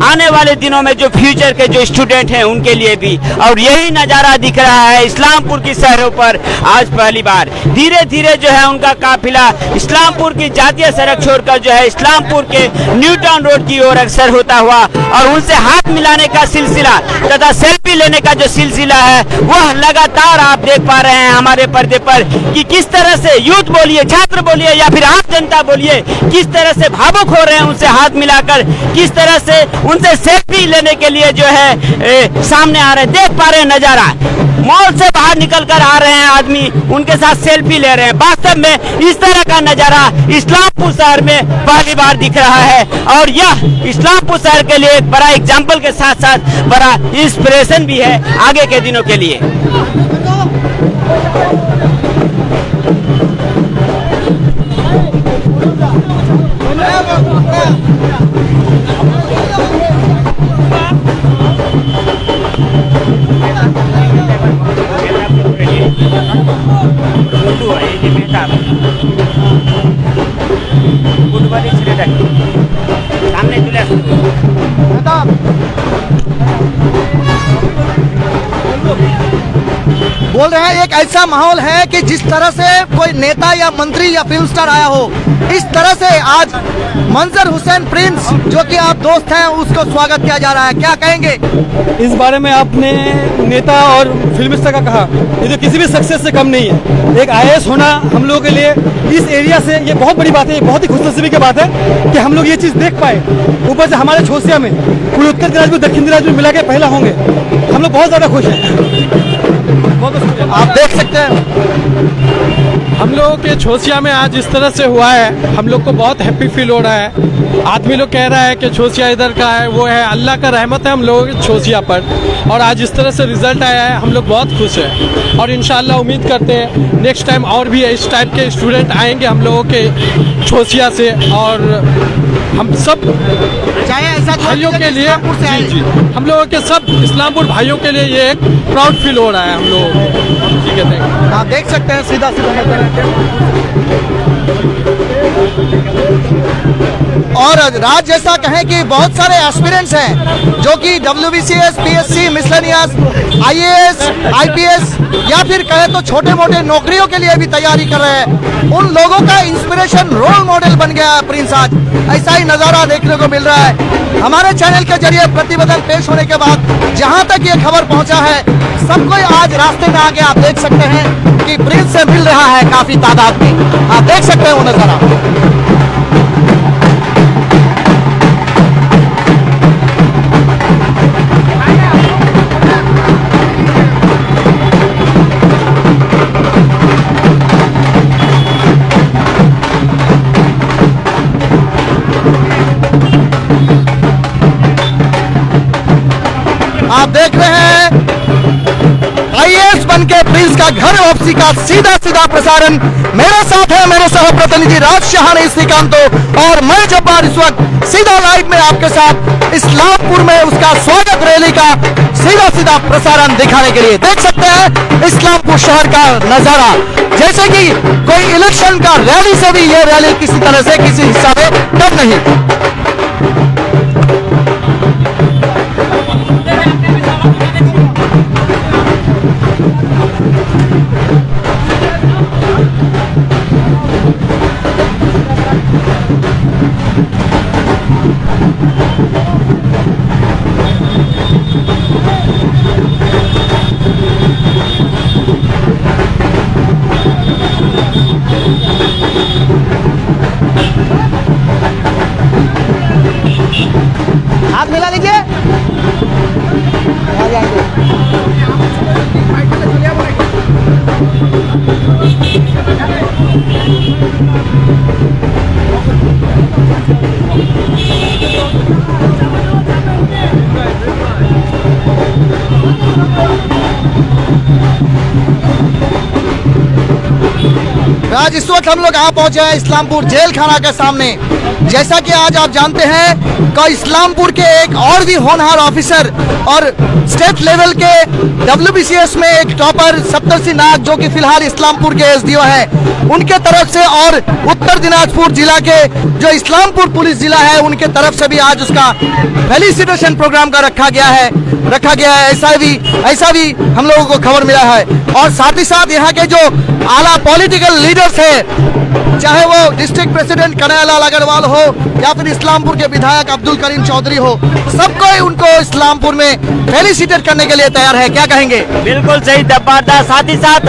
आने वाले दिनों में जो फ्यूचर के जो स्टूडेंट हैं उनके लिए भी। और यही नजारा दिख रहा है इस्लामपुर की शहरों पर आज पहली बार। धीरे धीरे जो है उनका काफिला इस्लामपुर की जातीय सड़क छोड़कर जो है इस्लामपुर के न्यू टाउन रोड की ओर अग्रसर होता हुआ, और उनसे हाथ मिलाने का सिलसिला तथा सेल्फी लेने का जो सिलसिला है वह लगातार आप देख पा रहे हैं हमारे पर्दे पर कि किस तरह से यूथ बोलिए, छात्र बोलिए या फिर आम जनता बोलिए, किस तरह से भावुक हो रहे हैं उनसे हाथ मिलाकर, किस तरह से उनसे सेल्फी लेने के लिए जो है सामने आ रहे हैं। देख पा रहे हैं नजारा, मॉल से बाहर निकल कर आ रहे हैं आदमी, उनके साथ सेल्फी ले रहे हैं। वास्तव में इस तरह का नजारा इस्लामपुर शहर में पहली बार दिख रहा है, और यह इस्लामपुर शहर के लिए एक बड़ा एग्जाम्पल के साथ साथ बड़ा इंस्पिरेशन भी है आगे के दिनों के लिए। सामने बोल रहे हैं एक ऐसा माहौल है कि जिस तरह से कोई नेता या मंत्री या फिल्म स्टार आया हो, इस तरह से आज मंजर हुसैन प्रिंस जो कि आप दोस्त हैं उसको स्वागत किया जा रहा है। क्या कहेंगे इस बारे में? आपने नेता और फिल्म स्टार का कहा, ये तो किसी भी सक्सेस से कम नहीं है। एक आईएएस होना हम लोगों के लिए इस एरिया से ये बहुत बड़ी बात है, बहुत ही खुशनसीबी की बात है कि हम लोग ये चीज़ देख पाए। ऊपर से हमारे छोसिया में पूरे उत्तर दिनाजपुर, दक्षिण दिनाजपुर मिला के पहला होंगे, हम लोग बहुत ज़्यादा खुश हैं। आप देख सकते हैं हम लोगों के छोसिया में आज इस तरह से हुआ है, हम लोग को बहुत हैप्पी फील हो रहा है। आदमी लोग कह रहा है कि छोसिया इधर का है, वो है, अल्लाह का रहमत है हम लोगों के छोसिया पर, और आज इस तरह से रिजल्ट आया है, हम लोग बहुत खुश हैं। और इंशाल्लाह उम्मीद करते हैं नेक्स्ट टाइम और भी इस टाइप के स्टूडेंट आएंगे हम लोगों के छोसिया से, और हम सब चाहे ऐसा भाइयों के लिए, जी जी, हम लोगों के सब इस्लामपुर भाइयों के लिए ये एक प्राउड फील हो रहा है हम लोगों को। ठीक है, थैंक यू। आप देख सकते हैं सीधा सीधा और राज जैसा कहें कि बहुत सारे एस्पिरेंट्स हैं जो कि WBCS, PSC, miscellaneous, IAS, IPS या फिर कहे तो छोटे मोटे नौकरियों के लिए भी तैयारी कर रहे हैं। उन लोगों का इंस्पिरेशन, रोल मॉडल बन गया है प्रिंस आज। ऐसा ही नज़ारा देखने को मिल रहा है। हमारे चैनल के जरिए प्रतिवेदन पेश होने के बाद जहां तक ये खबर पहुंचा है, सब कोई आज रास्ते में आके आप देख सकते हैं कि प्रिंस से मिल रहा है काफी तादाद में। आप देख सकते हैं वो नज़ारा। आप देख रहे हैं IAS बन के प्रिंस का घर वापसी का सीधा सीधा प्रसारण। मेरे साथ है मेरे सह प्रतिनिधि राज शहाने श्रीकांतो और मैं जब्बार इस वक्त सीधा लाइव में आपके साथ इस्लामपुर में उसका स्वागत रैली का सीधा सीधा प्रसारण दिखाने के लिए। देख सकते हैं इस्लामपुर शहर का नजारा, जैसे कि कोई इलेक्शन का रैली से भी यह रैली किसी तरह से किसी हिस्सा में कम नहीं। हाथ मिला लीजिए। आज इस वक्त हम लोग यहाँ पहुंचे हैं इस्लामपुर जेल खाना के सामने। जैसा कि आज आप जानते हैं कि इस्लामपुर के एक और भी होनहार ऑफिसर और स्टेट लेवल के WBCS में एक टॉपर सप्तर्षि नाग, जो कि फिलहाल इस्लामपुर के SDO हैं, उनके तरफ से और उत्तर दिनाजपुर जिला के जो इस्लामपुर पुलिस जिला है उनके तरफ से भी आज उसका फेलिसिटेशन प्रोग्राम का रखा गया है। ऐसा भी हम लोगों को खबर मिला है। और साथ ही साथ यहाँ के जो आला पॉलिटिकल लीडर्स हैं, चाहे वो डिस्ट्रिक्ट प्रेसिडेंट कन्हैयालाल अग्रवाल हो या फिर इस्लामपुर के विधायक अब्दुल करीम चौधरी हो, सबको उनको इस्लामपुर में फेलिसिटेट करने के लिए तैयार है। क्या कहेंगे? बिल्कुल सही दब्बारदा। साथ ही साथ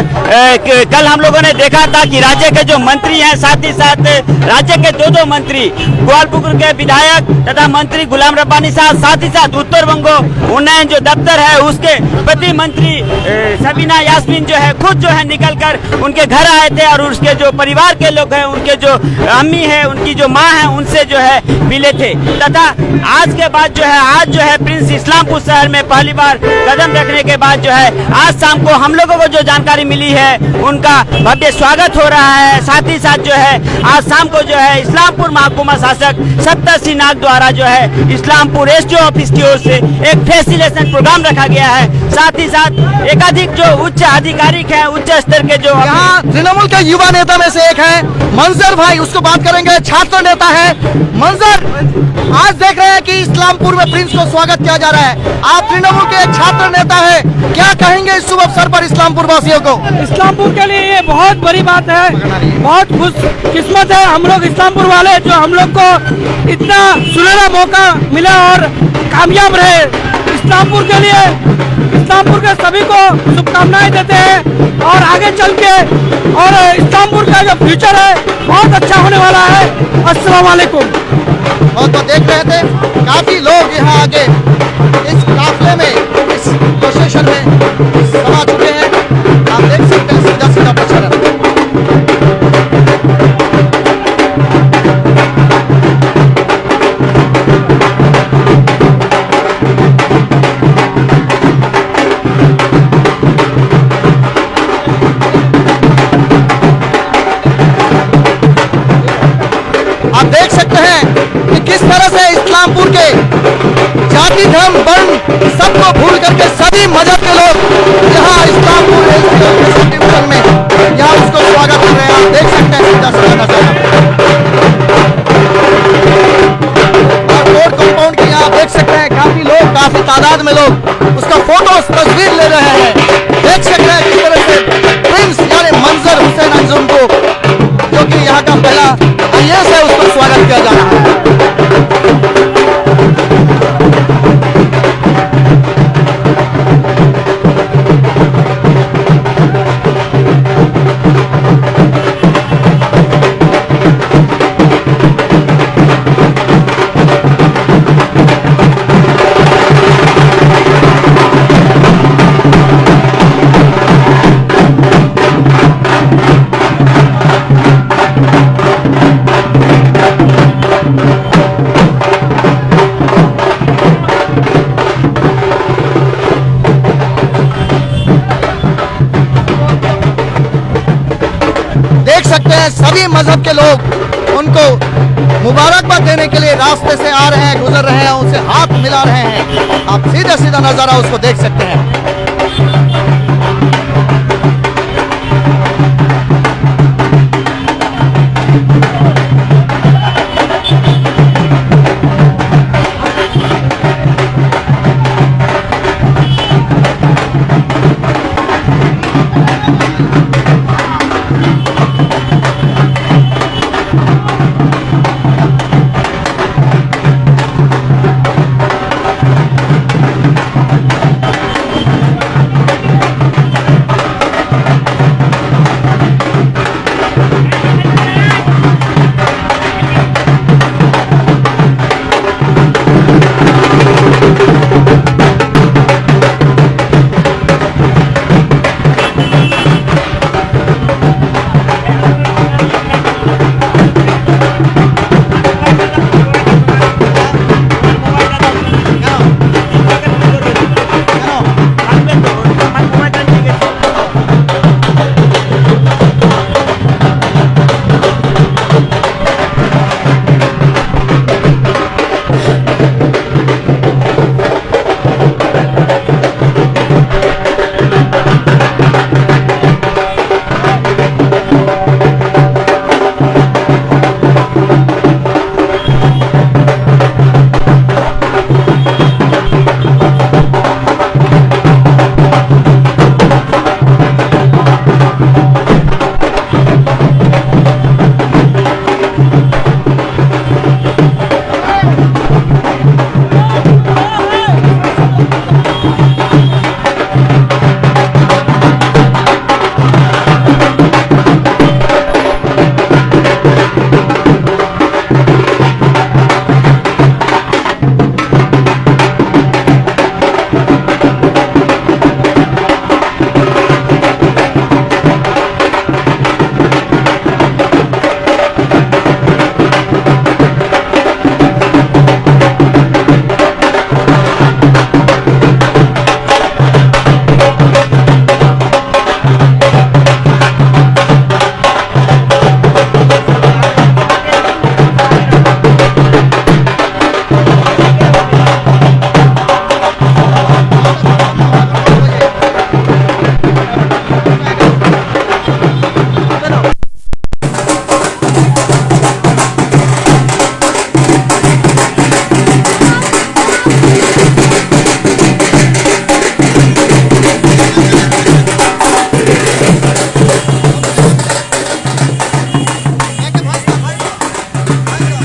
कल हम लोगों ने देखा था कि राज्य के जो मंत्री हैं, साथ ही साथ राज्य के दो मंत्री, ग्वालपुकुर के विधायक तथा मंत्री गुलाम रब्बानी साहब, साथ ही साथ उत्तर बंगो उन्नयन जो दफ्तर है उसके प्रति मंत्री सबीना यास्मीन जो है खुद जो है निकल कर उनके घर आए थे और उसके जो परिवार के लोग हैं, उनके जो अम्मी है, उनकी जो माँ है, उनसे जो है मिले थे। तथा आज के बाद जो है आज जो है प्रिंस इस्लामपुर शहर में पहली बार कदम रखने के बाद जो है आज शाम को हम लोगों को जो जानकारी मिली है उनका भव्य स्वागत हो रहा है। साथ ही साथ जो है आज शाम को जो है इस्लामपुर महकुमा शासक सप्तर्षि नाग द्वारा जो है इस्लामपुर SDO ऑफिस की ओर से एक फेसिलेशन प्रोग्राम रखा गया है। साथ ही साथ एकाधिक जो उच्च अधिकारिक है, उच्च स्तर के जो यहाँ तृणमूल के युवा नेता में से एक है मंजर भाई, उसको बात करेंगे। छात्र नेता है मंजर, आज देख रहे हैं कि इस्लामपुर में प्रिंस को स्वागत किया जा रहा है। आप तृणमूल के एक छात्र नेता है, क्या कहेंगे इस शुभ अवसर पर इस्लामपुर वासियों को? इस्लामपुर के लिए ये बहुत बड़ी बात है, बहुत खुश किस्मत है हम लोग इस्लामपुर वाले, जो हम लोग को इतना सुनहरा मौका मिला और कामयाब रहे। इस्लामपुर के लिए, इस्लामपुर के सभी को शुभकामनाएं देते हैं और आगे चल के और इस्लामपुर का जो फ्यूचर है बहुत अच्छा होने वाला है। अस्सलाम वालेकुम। और तो देख रहे थे काफी लोग यहाँ आगे इस काफले में, इस प्रोसेशन में समा चुके हैं। आप देख सकते हैं सीधा सीधा प्रचारण। आप देख सकते हैं कि किस तरह से इस्लामपुर के जाति धर्म वर्ण सबको भूल करके सभी मजहब के लोग यहाँ इस्लामपुर डिवीजन में यहाँ उसको स्वागत कर रहे हैं। आप देख सकते हैं सीधा सीधा नजारा। तादाद में लोग उसका फोटो तस्वीर ले रहे हैं। देख सकते हैं किस तरह से प्रिंस यानी मंजर हुसैन अंजुम को, जो कि यहाँ का पहला IAS है, उसका स्वागत किया जा रहा है। देख सकते हैं सभी मजहब के लोग उनको मुबारकबाद देने के लिए रास्ते से आ रहे हैं, गुजर रहे हैं, उनसे हाथ मिला रहे हैं। आप सीधा सीधा नजारा उसको देख सकते हैं।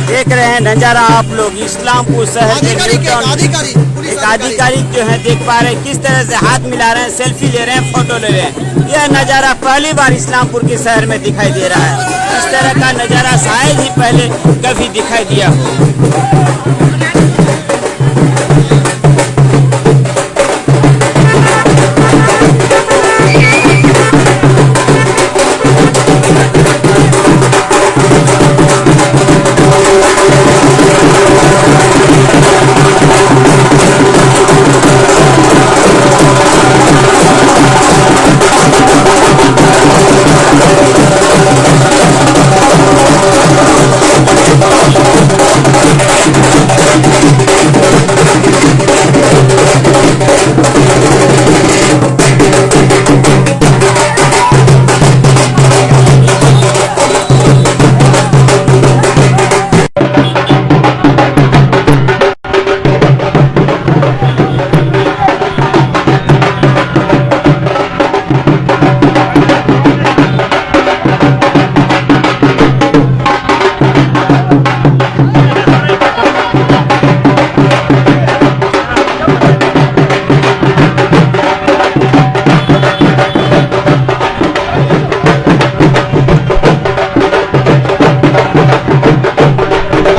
देख रहे हैं नजारा आप लोग इस्लामपुर शहर के एक आधिकारिक जो है देख पा रहे हैं किस तरह से हाथ मिला रहे हैं, सेल्फी ले रहे हैं, फोटो ले रहे हैं। यह नजारा पहली बार इस्लामपुर के शहर में दिखाई दे रहा है। इस तरह का नजारा शायद ही पहले कभी दिखाई दिया हो।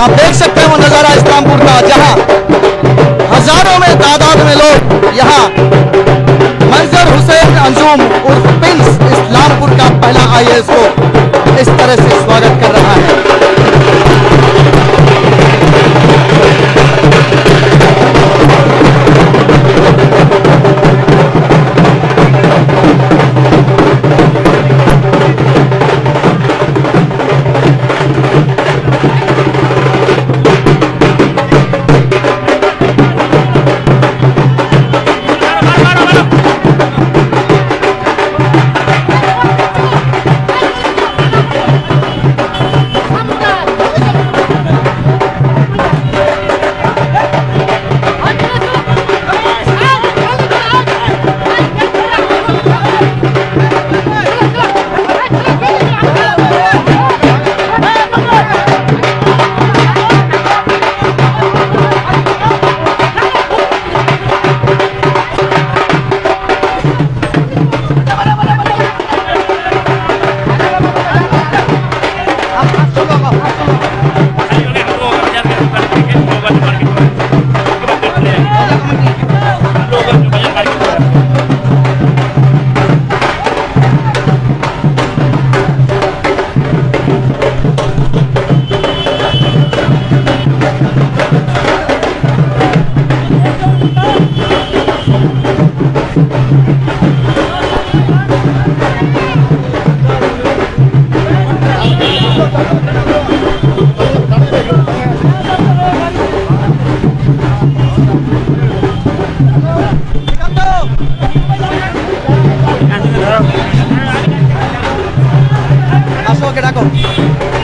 आप देख सकते हैं वो नज़ारा इस्लामपुर का, जहां हजारों में तादाद में लोग यहाँ मंजर हुसैन अंजुम उर्फ प्रिंस इस्लामपुर का पहला IAS को इस तरह से स्वागत कर रहा है।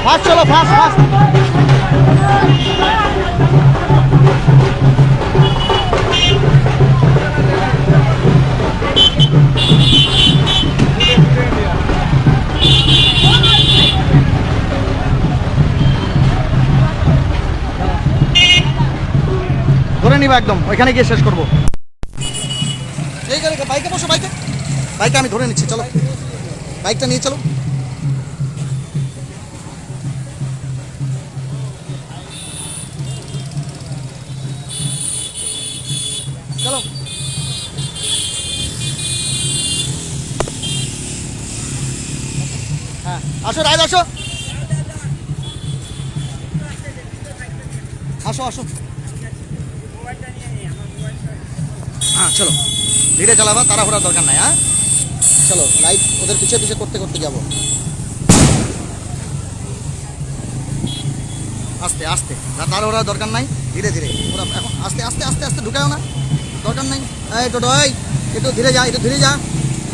फास्ट चलो, फास्ट फास्ट। ধরে নিবা একদম, ওইখানে গিয়ে শেষ করবো। এই গাড়ি বাইকে বসো, বাইকে বাইকে আমি ধরে নিচ্ছি, চলো বাইকটা নিয়ে চলো। चलो हाँ आसो राज आसो आसो आसो हाँ चलो धीरे चलाबा ताड़ाहुड़ा दरकार नहीं। हाँ चलो लाइट ओদের पीछे पीछे करते करते जाबो आस्ते आस्ते ताड़ाहुड़ा दरकार नहीं धीरे धीरे पूरा आस्ते आस्ते आस्ते आस्ते ढुकाओ ना दरकार नहीं। ए टोटो একটু धीरे जा একটু धीरे जा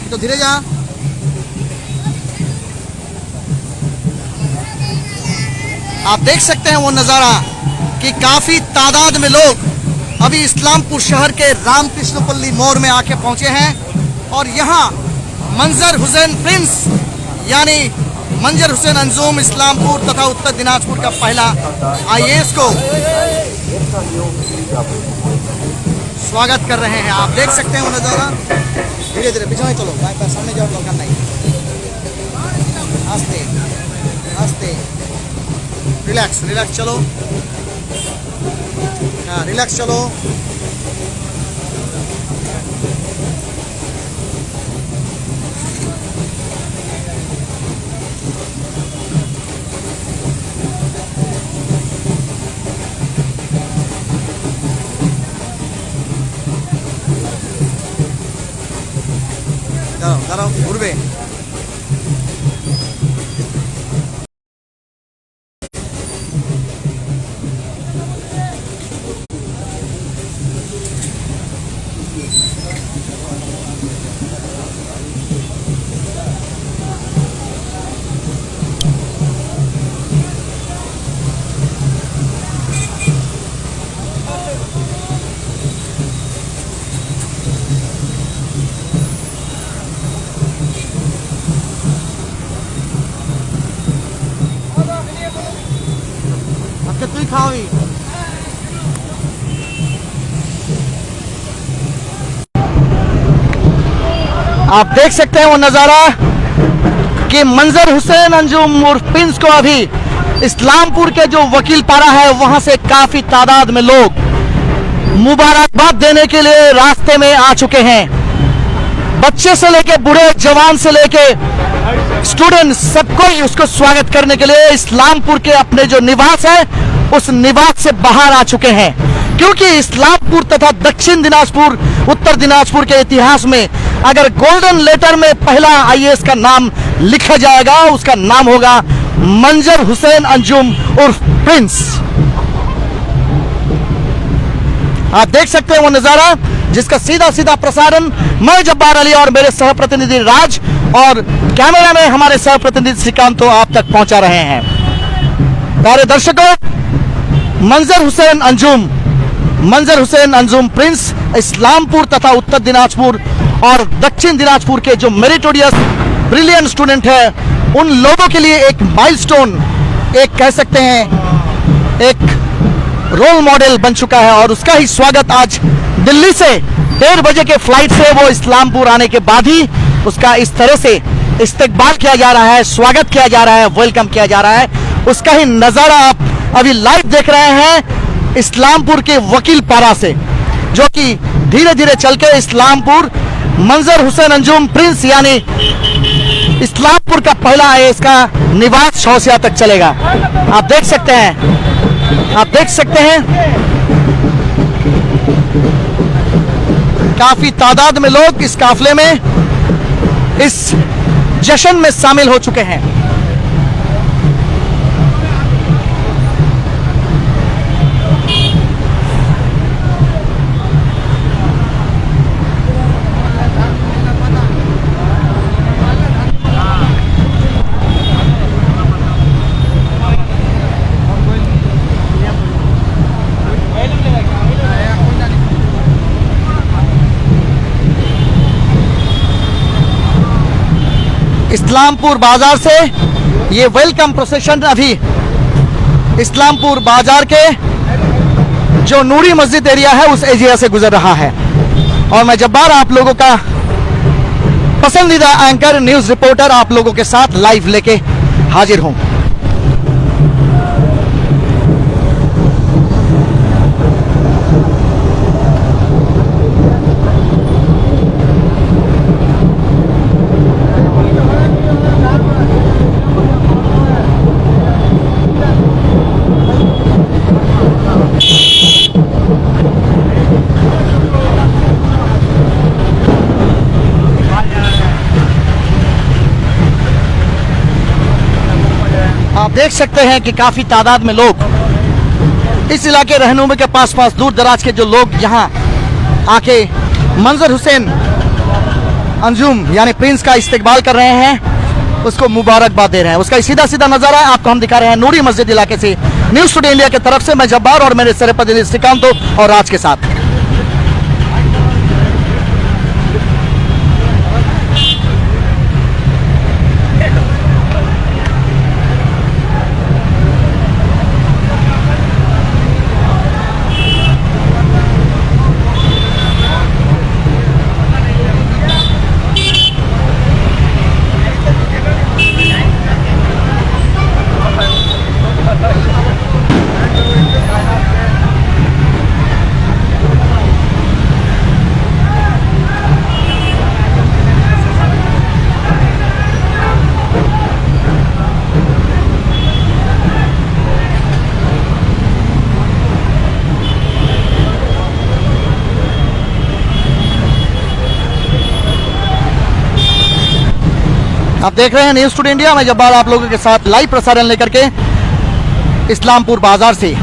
একটু धीरे जा। आप देख सकते हैं वो नज़ारा कि काफ़ी तादाद में लोग अभी इस्लामपुर शहर के रामकृष्णपल्ली मोड़ में आके पहुंचे हैं और यहाँ मंजर हुसैन प्रिंस यानी मंजर हुसैन अंजुम इस्लामपुर तथा उत्तर दिनाजपुर का पहला IAS को स्वागत कर रहे हैं। आप देख सकते हैं वो नज़ारा। धीरे धीरे पीछे चलो, सामने जाओ दरकार नहीं। आस्ते आस्ते रिलैक्स रिलैक्स चलो, हाँ रिलैक्स चलो। দাঁড়াও দাঁড়াও ঘুরবে। তুই খাওয়াবি। आप देख सकते हैं वो नज़ारा कि मंजर हुसैन अंजुम उर्फ प्रिंस को अभी इस्लामपुर के जो वकील पारा है वहां से काफी तादाद में लोग मुबारकबाद देने के लिए रास्ते में आ चुके हैं। बच्चे से लेके बूढ़े, जवान से लेके स्टूडेंट, सबको ही उसको स्वागत करने के लिए इस्लामपुर के अपने जो निवास है उस निवास से बाहर आ चुके हैं। क्योंकि इस्लामपुर तथा दक्षिण दिनाजपुर, उत्तर दिनाजपुर के इतिहास में अगर गोल्डन लेटर में पहला आईएएस का नाम लिखा जाएगा, उसका नाम होगा मंजर हुसैन अंजुम उर्फ प्रिंस। आप देख सकते हैं वो नजारा जिसका सीधा सीधा प्रसारण मैं जब्बार अली और मेरे सह प्रतिनिधि राज और कैमरा में हमारे सह प्रतिनिधि श्रीकांत तो आप तक पहुंचा रहे हैं। प्यारे दर्शकों, मंजर हुसैन अंजुम प्रिंस इस्लामपुर तथा उत्तर दिनाजपुर और दक्षिण दिनाजपुर के जो मेरिटोरियस ब्रिलियंट स्टूडेंट है उन लोगों के लिए एक माइलस्टोन, एक कह सकते हैं एक रोल मॉडल बन चुका है। और उसका ही स्वागत आज दिल्ली से 1:30 बजे के फ्लाइट से वो इस्लामपुर आने के बाद ही उसका इस तरह से इस्तकबाल किया जा रहा है, स्वागत किया जा रहा है, वेलकम किया जा रहा है। उसका ही नजारा आप अभी लाइव देख रहे हैं इस्लामपुर के वकील पारा से, जो कि धीरे धीरे चल के इस्लामपुर मंजर हुसैन अंजुम प्रिंस यानी इस्लामपुर का पहला आईएएस का निवास चौसिया तक चलेगा। आप देख सकते हैं काफी तादाद में लोग इस काफले में, इस जश्न में शामिल हो चुके हैं। इस्लामपुर बाजार से ये वेलकम प्रोसेशन अभी इस्लामपुर बाजार के जो नूरी मस्जिद एरिया है उस एरिया से गुजर रहा है। और मैं जब्बार आप लोगों का पसंदीदा एंकर, न्यूज रिपोर्टर आप लोगों के साथ लाइव लेके हाजिर हूं। आप देख सकते हैं कि काफी तादाद में लोग इस इलाके रहनुमा के पास दूर दराज के जो लोग यहाँ आके मंजर हुसैन अंजुम यानी प्रिंस का इस्तकबाल कर रहे हैं, उसको मुबारकबाद दे रहे हैं। उसका सीधा सीधा नजारा आपको हम दिखा रहे हैं नूरी मस्जिद इलाके से। न्यूज टुडे इंडिया की तरफ से मैं जब्बार और मेरे सर प्रतिनिधि श्रीकांत और राज के साथ। आप देख रहे हैं न्यूज टुडे इंडिया, मैं जब्बार आप लोगों के साथ लाइव प्रसारण लेकर के इस्लामपुर बाजार से।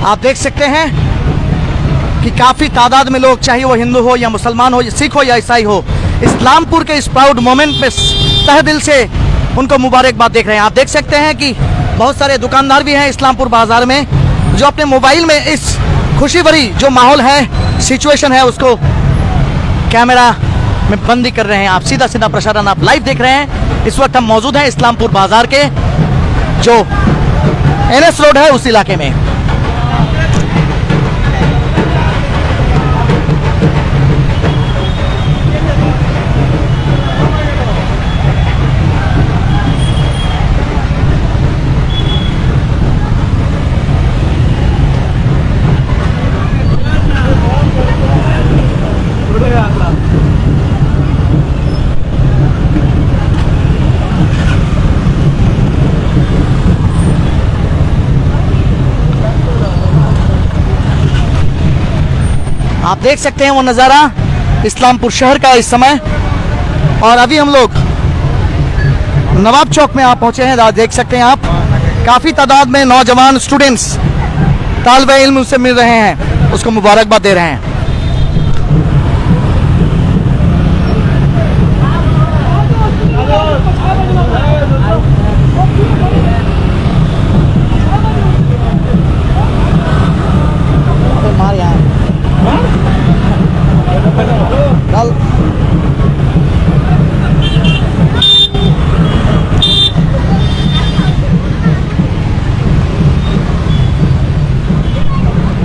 आप देख सकते हैं कि काफी तादाद में लोग, चाहे वो हिंदू हो या मुसलमान हो, सिख हो या ईसाई हो, इस्लामपुर के इस प्राउड मोमेंट में तहे दिल से उनको मुबारकबाद देख रहे हैं। आप देख सकते हैं कि बहुत सारे दुकानदार भी हैं इस्लामपुर बाजार में, जो अपने मोबाइल में इस खुशी भरी जो माहौल है, सिचुएशन है, उसको कैमरा में बंदी कर रहे हैं। आप सीधा सीधा प्रसारण आप लाइव देख रहे हैं। इस वक्त हम मौजूद हैं इस्लामपुर बाजार के जो NS रोड है उस इलाके में। आप देख सकते हैं वो नज़ारा इस्लामपुर शहर का इस समय। और अभी हम लोग नवाब चौक में आप पहुंचे हैं। देख सकते हैं आप काफ़ी तादाद में नौजवान स्टूडेंट्स तालिबे इल्म से मिल रहे हैं, उसको मुबारकबाद दे रहे हैं।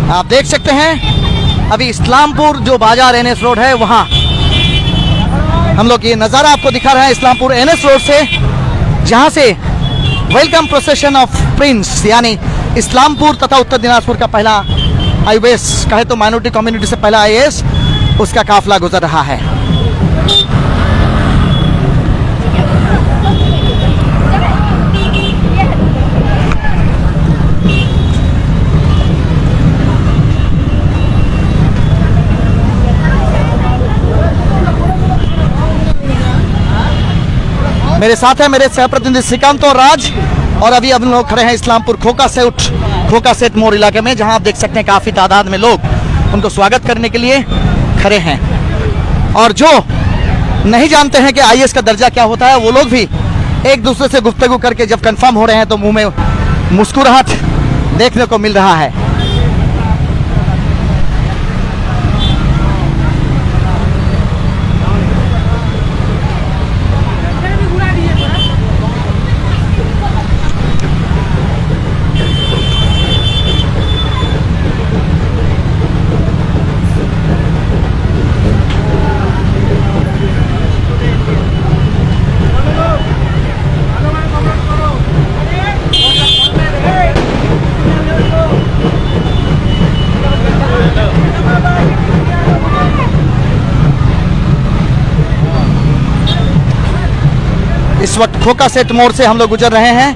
आप देख सकते हैं अभी इस्लामपुर जो बाजार NS रोड है वहाँ हम लोग ये नज़ारा आपको दिखा रहे हैं इस्लामपुर NS रोड से, जहाँ से वेलकम प्रोसेशन ऑफ प्रिंस यानी इस्लामपुर तथा उत्तर दिनाजपुर का पहला IAS कहे तो माइनॉरिटी कम्युनिटी से पहला IAS उसका काफिला गुजर रहा है। मेरे साथ है मेरे सहप्रतिनिधि श्रीकांत और राज, और अभी हम लोग खड़े हैं इस्लामपुर खोका सेट मोड़ इलाके में, जहां आप देख सकते हैं काफ़ी तादाद में लोग उनको स्वागत करने के लिए खड़े हैं। और जो नहीं जानते हैं कि IAS का दर्जा क्या होता है, वो लोग भी एक दूसरे से गुफ्तगू करके जब कंफर्म हो रहे हैं तो मुंह में मुस्कुराहट देखने को मिल रहा है। इस वक्त खोका सेट मोड़ से हम लोग गुजर रहे हैं।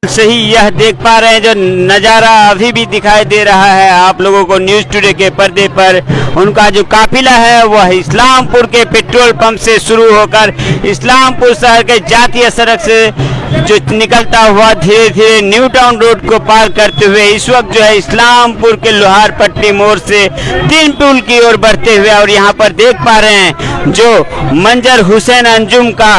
सही यह देख पा रहे हैं जो नज़ारा अभी भी दिखाई दे रहा है आप लोगों को न्यूज़ टुडे के पर्दे पर। उनका जो काफिला है वह इस्लामपुर के पेट्रोल पंप से शुरू होकर इस्लामपुर शहर के जातीय सड़क से जो निकलता हुआ धीरे धीरे न्यू टाउन रोड को पार करते हुए इस वक्त जो है इस्लामपुर के लोहार पट्टी मोड़ से 3 पुल की ओर बढ़ते हुए, और यहाँ पर देख पा रहे हैं जो मंजर हुसैन अंजुम का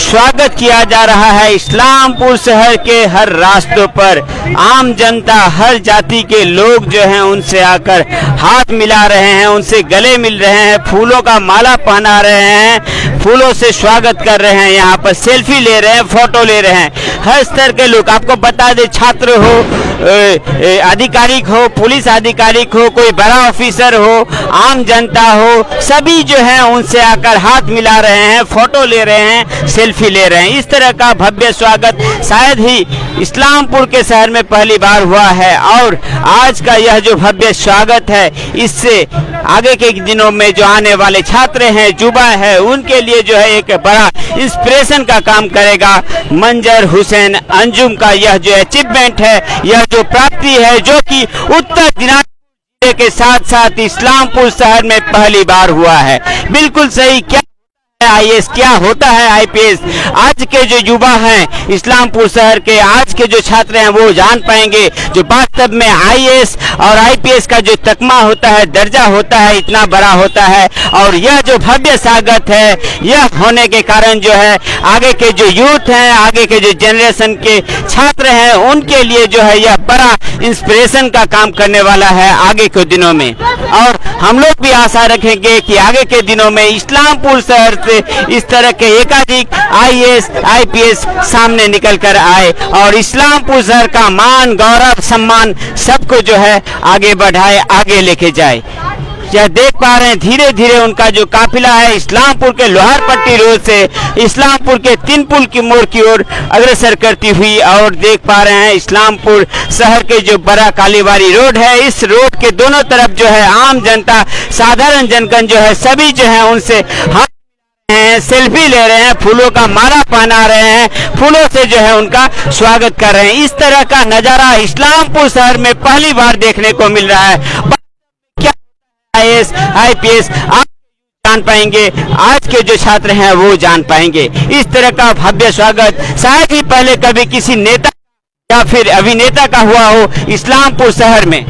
स्वागत किया जा रहा है। इस्लामपुर शहर के हर रास्तों पर आम जनता, हर जाति के लोग जो हैं उनसे आकर हाथ मिला रहे हैं, उनसे गले मिल रहे हैं, फूलों का माला पहना रहे हैं, फूलों से स्वागत कर रहे हैं, यहाँ पर सेल्फी ले रहे हैं, फोटो ले रहे हैं। हर स्तर के लोग, आपको बता दें, छात्र हो, अधिकारिक हो, पुलिस अधिकारिक हो, कोई बड़ा ऑफिसर हो, आम जनता हो, सभी जो है उनसे आकर हाथ मिला रहे हैं, फोटो ले रहे हैं, सेल्फी ले रहे हैं। इस तरह का भव्य स्वागत शायद ही इस्लामपुर के शहर में पहली बार हुआ है, और आज का यह जो भव्य स्वागत है इससे आगे के दिनों में जो आने वाले छात्र हैं, युवा है, उनके लिए जो है एक बड़ा इंस्पिरेशन का काम करेगा। मंजर हुसैन अंजुम का यह जो अचीवमेंट है, यह जो प्राप्ति है, जो कि उत्तर दिनाजपुर के साथ साथ इस्लामपुर शहर में पहली बार हुआ है। बिल्कुल सही। क्या आईएएस, क्या होता है आईपीएस, आज के जो युवा हैं इस्लामपुर शहर के, आज के जो छात्र हैं वो जान पाएंगे जो वास्तव में आईएएस और आईपीएस का जो तकमा होता है, दर्जा होता है, इतना बड़ा होता है। और यह जो भव्य स्वागत है, यह होने के कारण जो है आगे के जो यूथ हैं, आगे के जो जनरेशन के छात्र हैं, उनके लिए जो है यह बड़ा इंस्पिरेशन का काम करने वाला है आगे के दिनों में। और हम लोग भी आशा रखेंगे कि आगे के दिनों में इस्लामपुर शहर से इस तरह के एकाधिक आईएएस आईपीएस सामने निकल कर आए और इस्लामपुर शहर का मान, गौरव, सम्मान सबको जो है आगे बढ़ाए, आगे लेके जाए। यह देख पा रहे हैं धीरे धीरे उनका जो काफिला है इस्लामपुर के लोहार पट्टी रोड से इस्लामपुर के 3 पुल की मोड़ की ओर अग्रसर करती हुई, और देख पा रहे हैं इस्लामपुर शहर के जो बड़ा कालीबाड़ी रोड है, इस रोड के दोनों तरफ जो है आम जनता, साधारण जनगण जो है सभी जो है उनसे हाथ हैं, सेल्फी ले रहे हैं, फूलों का माला पहना रहे हैं, फूलों से जो है उनका स्वागत कर रहे हैं। इस तरह का नजारा इस्लामपुर शहर में पहली बार देखने को मिल रहा है। क्या आईएएस आईपीएस आप जान पाएंगे, आज के जो छात्र हैं वो जान पाएंगे। इस तरह का भव्य स्वागत शायद ही पहले कभी किसी नेता या फिर अभिनेता का हुआ हो इस्लामपुर शहर में।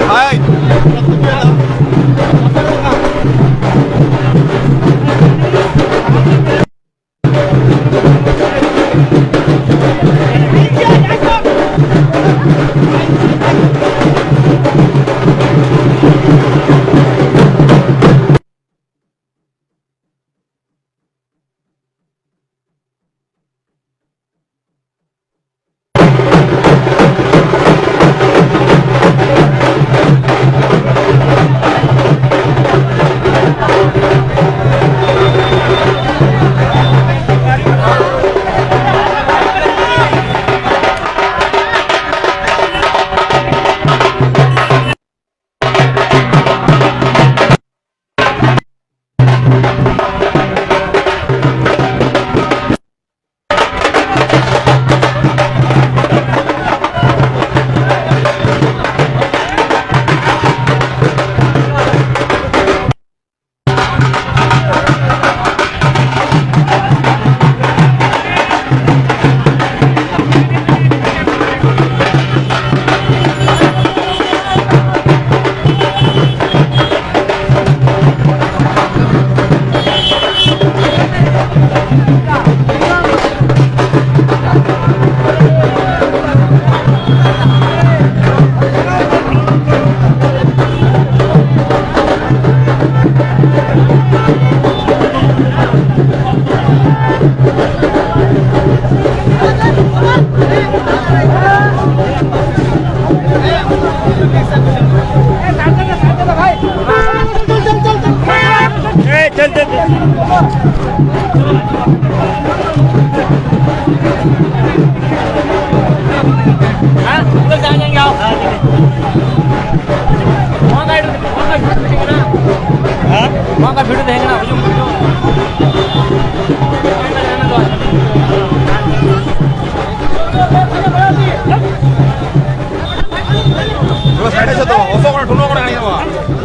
Hai. ठुलो बड़ा